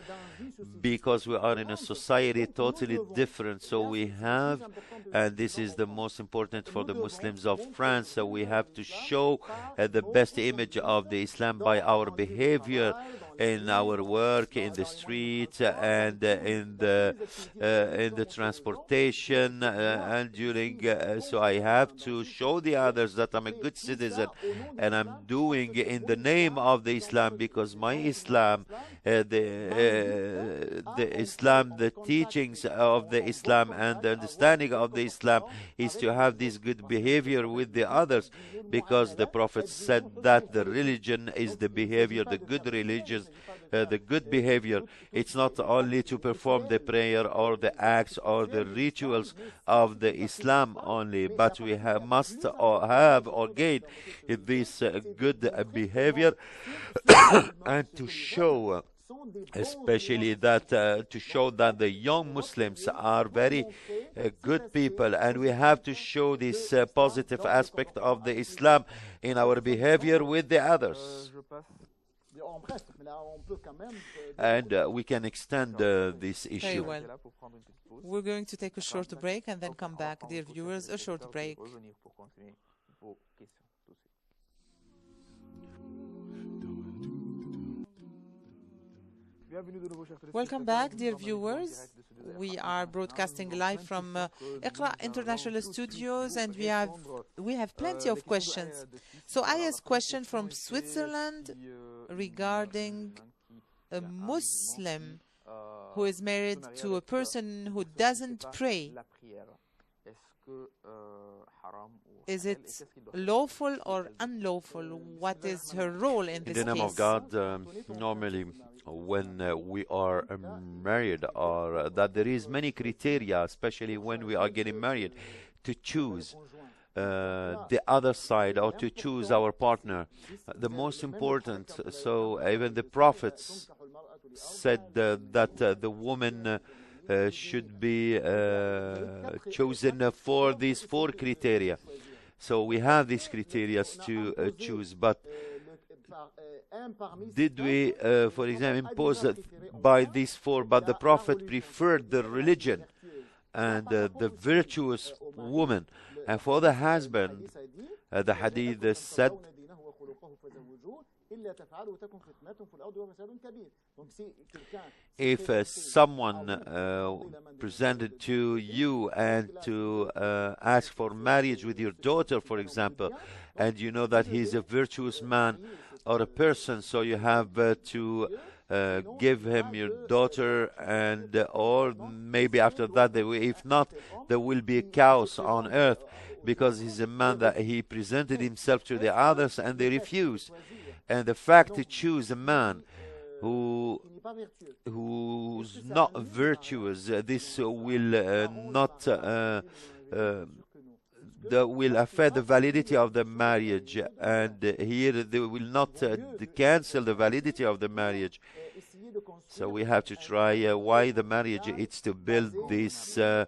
because we are in a society totally different. So we have and this is the most important for the Muslims of France. So we have to show the best image of the Islam by our behavior in our work, in the street, and in the transportation, and during. So I have to show the others that I'm a good citizen, and I'm doing in the name of the Islam, because my Islam, the Islam, the teachings of the Islam and the understanding of the Islam is to have this good behavior with the others, because the Prophet said that the religion is the behavior, the good religion, the good behavior. It's not only to perform the prayer or the acts or the rituals of the Islam only, but we must have or gain this good behavior and to show especially that to show that the young Muslims are very good people, and we have to show this positive aspect of the Islam in our behavior with the others. And we can extend this issue. Very well. We're going to take a short break and then come back, dear viewers, a short break. Welcome back, dear viewers. We are broadcasting live from Iqraa International Studios, and we have plenty of questions. So I ask a question from Switzerland regarding a Muslim who is married to a person who doesn't pray. Is it lawful or unlawful? What is her role in this case? In the name of God, normally when we are married, or that there is many criteria, especially when we are getting married, to choose the other side or to choose our partner. The most important, so even the prophets said that the woman should be chosen for these 4 criteria. So we have these criteria to choose, but did we, for example, impose by these 4? But the Prophet preferred the religion and the virtuous woman. And for the husband, the hadith said, if someone presented to you and to ask for marriage with your daughter, for example, and you know that he's a virtuous man or a person, so you have to give him your daughter, and or maybe after that, if not, there will be a chaos on earth, because he's a man that he presented himself to the others and they refused. And the fact to choose a man who's not virtuous, this will not will affect the validity of the marriage, and here they will not cancel the validity of the marriage. So we have to try why the marriage is to build this a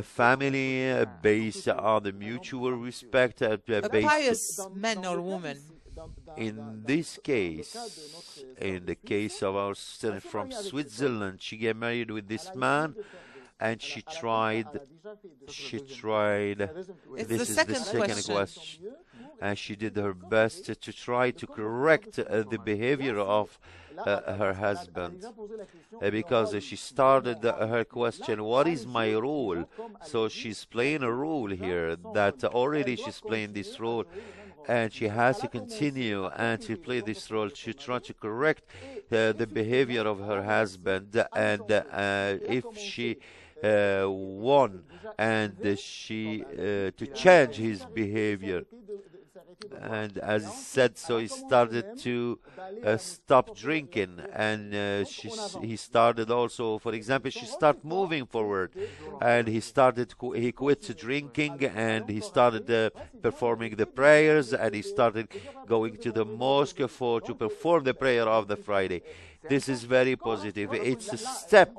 family based on the mutual respect, a pious man or woman. In this case, in the case of our student from Switzerland, she got married with this man, and she tried, It's this is the second question, and she did her best to try to correct the behavior of her husband, because she started her question, what is my role? So she's playing a role here, that already she's playing this role, and she has to continue and to play this role to try to correct the behavior of her husband, and if she won and she to change his behavior. And as he said, so he started to stop drinking, and he started also, for example, she started moving forward, and he quit drinking, and he started performing the prayers, and he started going to the mosque to perform the prayer of the Friday. This is very positive. It's a step,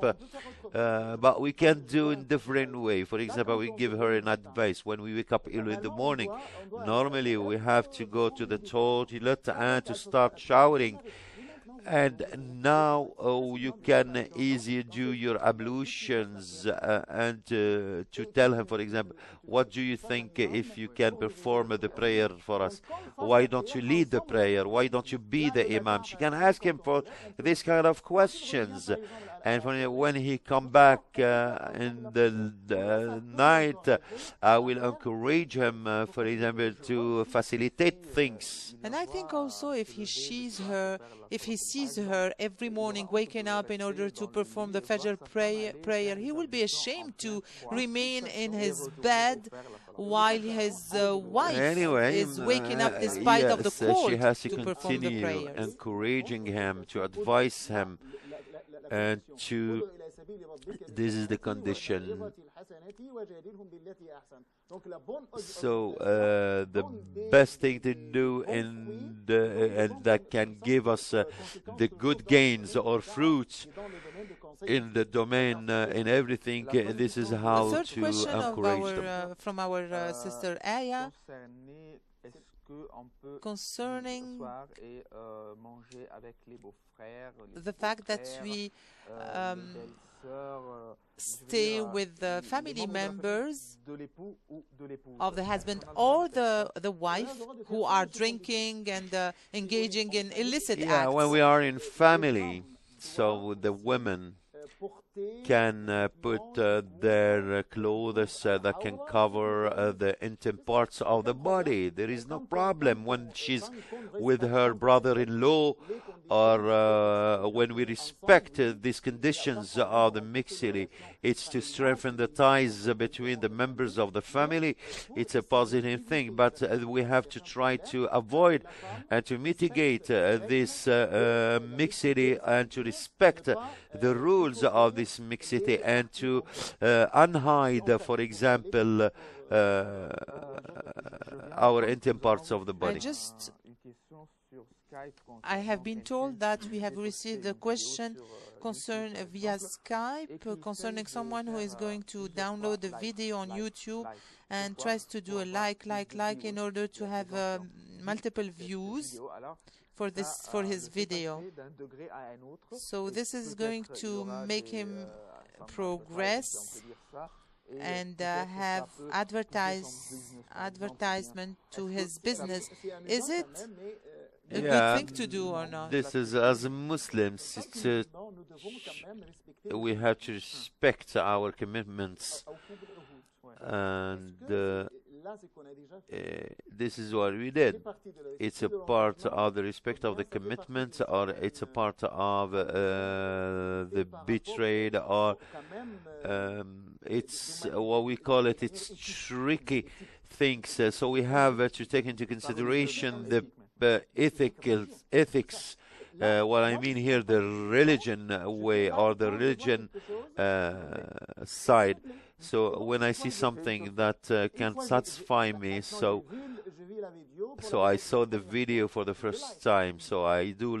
but we can do in different way. For example, we give her an advice when we wake up early in the morning. Normally, we have to go to the toilet and to start showering. And now you can easily do your ablutions and to tell him, for example, what do you think if you can perform the prayer for us? Why don't you lead the prayer? Why don't you be the imam? She can ask him for this kind of questions. And when he come back in the night, I will encourage him, for example, to facilitate things. And I think also if he sees her every morning waking up in order to perform the Fajr prayer, he will be ashamed to remain in his bed while his wife is waking up despite of the court she has to perform the continue prayers. encouraging him, to advise him, and to this is the condition. So the best thing to do and that can give us the good gains or fruits in the domain in everything, this is how The third to question encourage them. from our sister Aya concerning the fact that we stay with the family members of the husband or the wife who are drinking and engaging in illicit acts. When we are in family, so the women can put their clothes that can cover the intimate parts of the body. There is no problem when she's with her brother-in-law or when we respect these conditions of the mixity. It's to strengthen the ties between the members of the family. It's a positive thing, but we have to try to avoid and to mitigate this mixity and to respect the rules of this mixity and to unhide, for example, our intimate parts of the body. I have been told that we have received a question via Skype concerning someone who is going to download the video on YouTube and tries to do a like in order to have multiple views for his video. So this is going to make him progress and have advertisement to his business. Is it a good thing to do or not? This is, as Muslims, we have to respect our commitments, and this is what we did. It's a part of the respect of the commitment, or it's a part of the betrayed, or it's what we call it. It's tricky things. So we have to take into consideration the ethics. What I mean here, the religion way or the religion side. So when I see something that can satisfy me, so I saw the video for the first time, so I do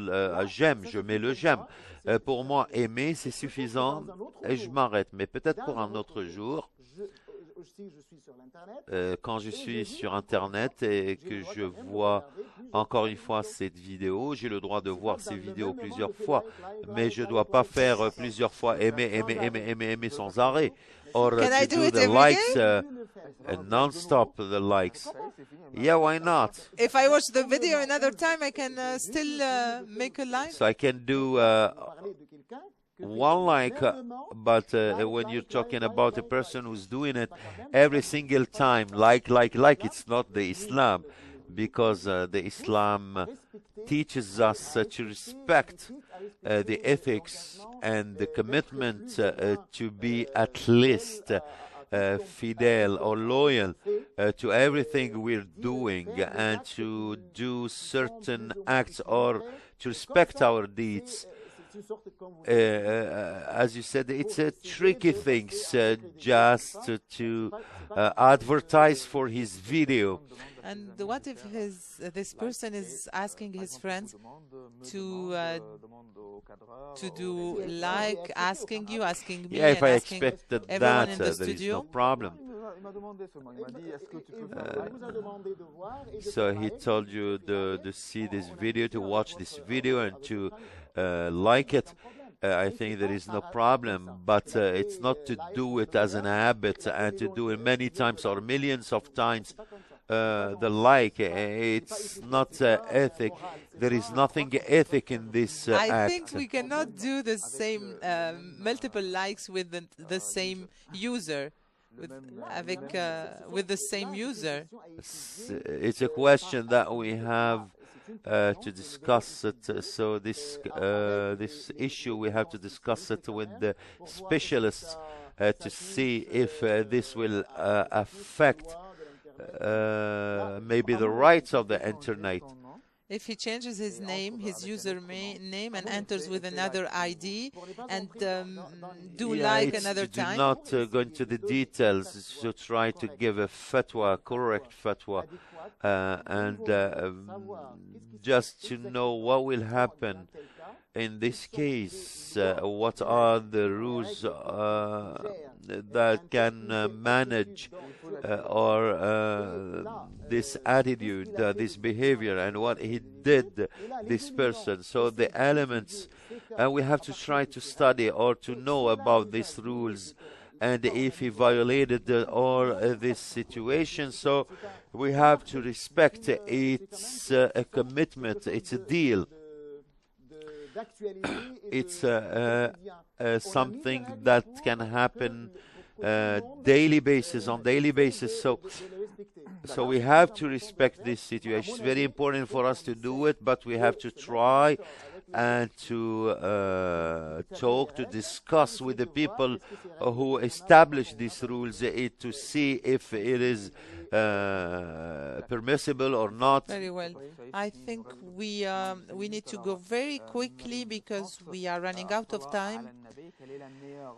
j'aime, je mets le j'aime. Pour moi, aimer, c'est suffisant et je m'arrête. Mais peut-être pour un autre jour, quand je suis sur Internet et que je vois encore une fois cette vidéo, j'ai le droit de voir ces vidéos plusieurs fois, mais je ne dois pas faire plusieurs fois aimer sans arrêt. Or to do the likes non-stop, the likes. Yeah, why not? If I watch the video another time, I can still make a like? So I can do one like, but when you're talking about a person who's doing it every single time, like, it's not the Islam, because the Islam teaches us to respect the ethics and the commitment to be at least fidel or loyal to everything we're doing, and to do certain acts or to respect our deeds. As you said, it's a tricky thing just to advertise for his video And what if this person is asking his friends to do like asking you, asking me, Yeah, if and I asking expected everyone that, in the there is no studio? problem. Il m'a demandé seulement, il m'a dit est-ce que tu peux faire Il like? vous a demandé de voir et de So he comparer. told you to see this video, to watch this video, and to like it. I think there is no problem, but it's not to do it as an habit and to do it many times or millions of times. The like, it's not ethic. There is nothing ethic in this I act. think we cannot do the same multiple likes with the same user, with the same user. It's a question that we have to discuss it. So this issue we have to discuss it with the specialists to see if this will affect maybe the rights of the internet. If he changes his name, his username, and enters with another ID and do like it's another to do time. not go into the details, it's to try to give a fatwa, correct fatwa, and just to know what will happen in this case, what are the rules that can manage or this attitude, this behavior, and what he did, this person. So the elements, we have to try to study or to know about these rules, and if he violated or this situation, so we have to respect it's a commitment, it's a deal. It's something that can happen on daily basis. So we have to respect this situation. It's very important for us to do it, but we have to try and to talk, to discuss with the people who establish these rules to see if it is permissible or not. Very well. I think we need to go very quickly because we are running out of time.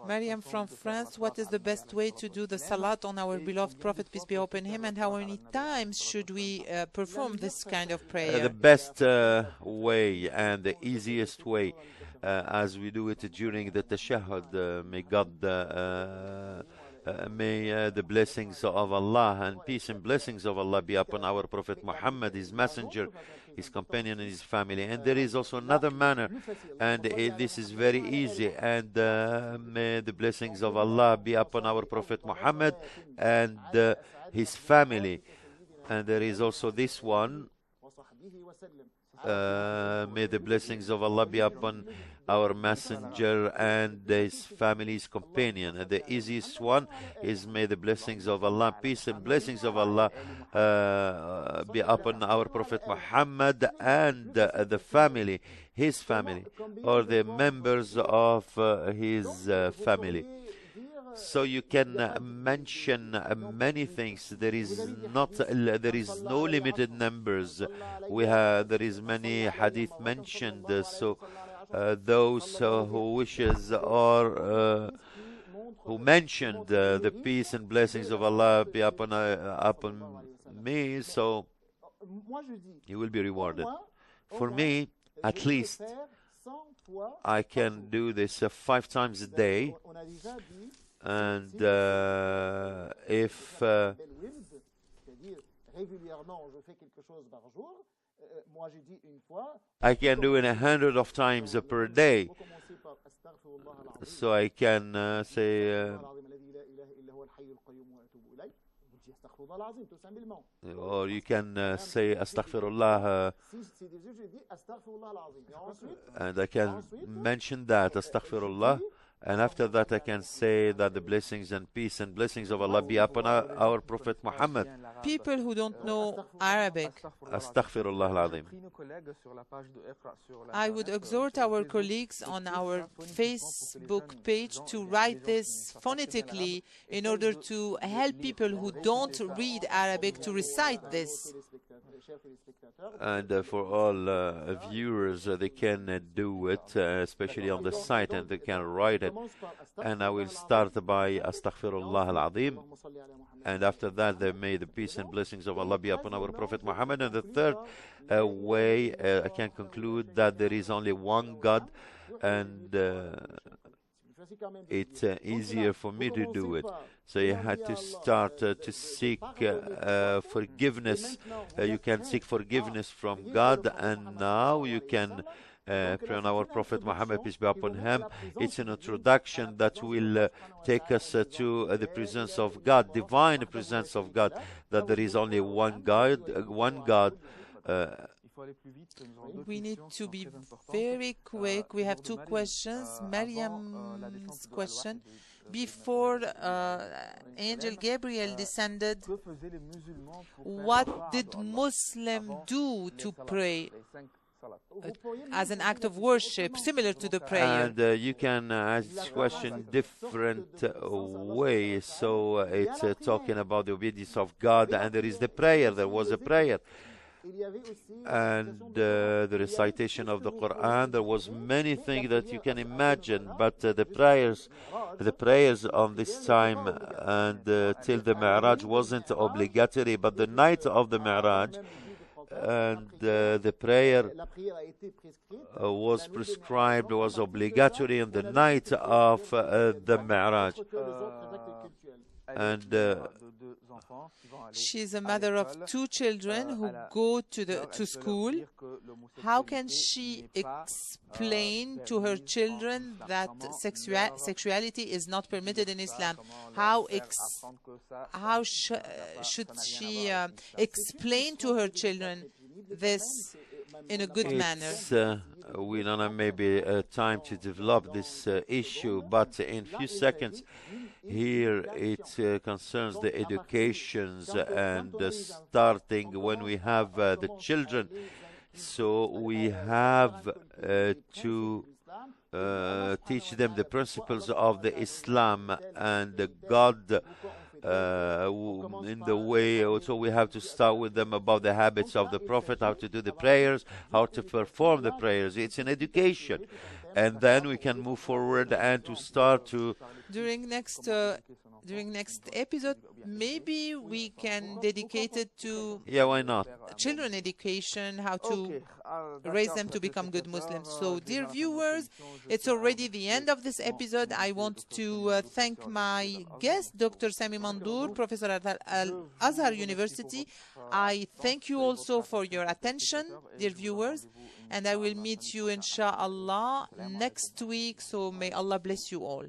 Mariam from France, what is the best way to do the salat on our beloved Prophet, peace be upon him, and how many times should we perform this kind of prayer? The best way and the easiest way, as we do it during the tashahhud, may God may the blessings of Allah and peace and blessings of Allah be upon our Prophet Muhammad, his messenger, his companion, and his family. And there is also another manner, and this is very easy, and may the blessings of Allah be upon our Prophet Muhammad and his family. And there is also this one, may the blessings of Allah be upon our messenger and his family's companion. And the easiest one is may the blessings of Allah, peace and blessings of Allah be upon our Prophet Muhammad and the family, his family, or the members of his family. So you can mention many things. There is no limited numbers. There is many hadith mentioned. So those who wishes or who mentioned the peace and blessings of Allah be upon me, so he will be rewarded. For me, at least, I can do this 5 times a day. And if I can do it 100 of times per day, so I can say or you can say astaghfirullah, and I can mention that astaghfirullah. And after that, I can say that the blessings and peace and blessings of Allah be upon our Prophet Muhammad. People who don't know Arabic, Astaghfirullah al-Azim. I would exhort our colleagues on our Facebook page to write this phonetically in order to help people who don't read Arabic to recite this. And for all viewers, they can do it, especially on the site, and they can write it. And I will start by Astaghfirullah al-Azim. And after that, may the peace and blessings of Allah be upon our Prophet Muhammad. And the third way, I can conclude that there is only one God, and it's easier for me to do it. So you had to start to seek forgiveness. You can seek forgiveness from God, and now you can pray on our Prophet Muhammad, peace be upon him. It's an introduction that will take us to the presence of God, divine presence of God, that there is only one God, We need to be very quick. We have two questions. Mariam's question. Before Angel Gabriel descended, what did Muslims do to pray as an act of worship, similar to the prayer? And you can ask this question different ways. So it's talking about the obedience of God, and there is the prayer. There was a prayer. And the recitation of the Quran. There was many things that you can imagine, but the prayers on this time and till the Mi'raj wasn't obligatory, but the night of the Mi'raj and the prayer was prescribed, was obligatory in the night of the Mi'raj. And she's a mother of two children who go to school. How can she explain to her children that sexuality is not permitted in Islam? How should she explain to her children this in a good manner? We don't have maybe time to develop this issue, but in a few seconds here it concerns the educations and starting when we have the children. So we have to teach them the principles of the Islam and the God in the way. Also, we have to start with them about the habits of the Prophet, how to do the prayers, how to perform the prayers. It's an education, and then we can move forward and to start to during next episode, maybe we can dedicate it to why not, children education, how to raise them to become good Muslims. So, dear viewers, it's already the end of this episode. I want to thank my guest, Dr. Sami Mandour, professor at Al-Azhar University. I thank you also for your attention, dear viewers, and I will meet you, inshallah, next week. So may Allah bless you all.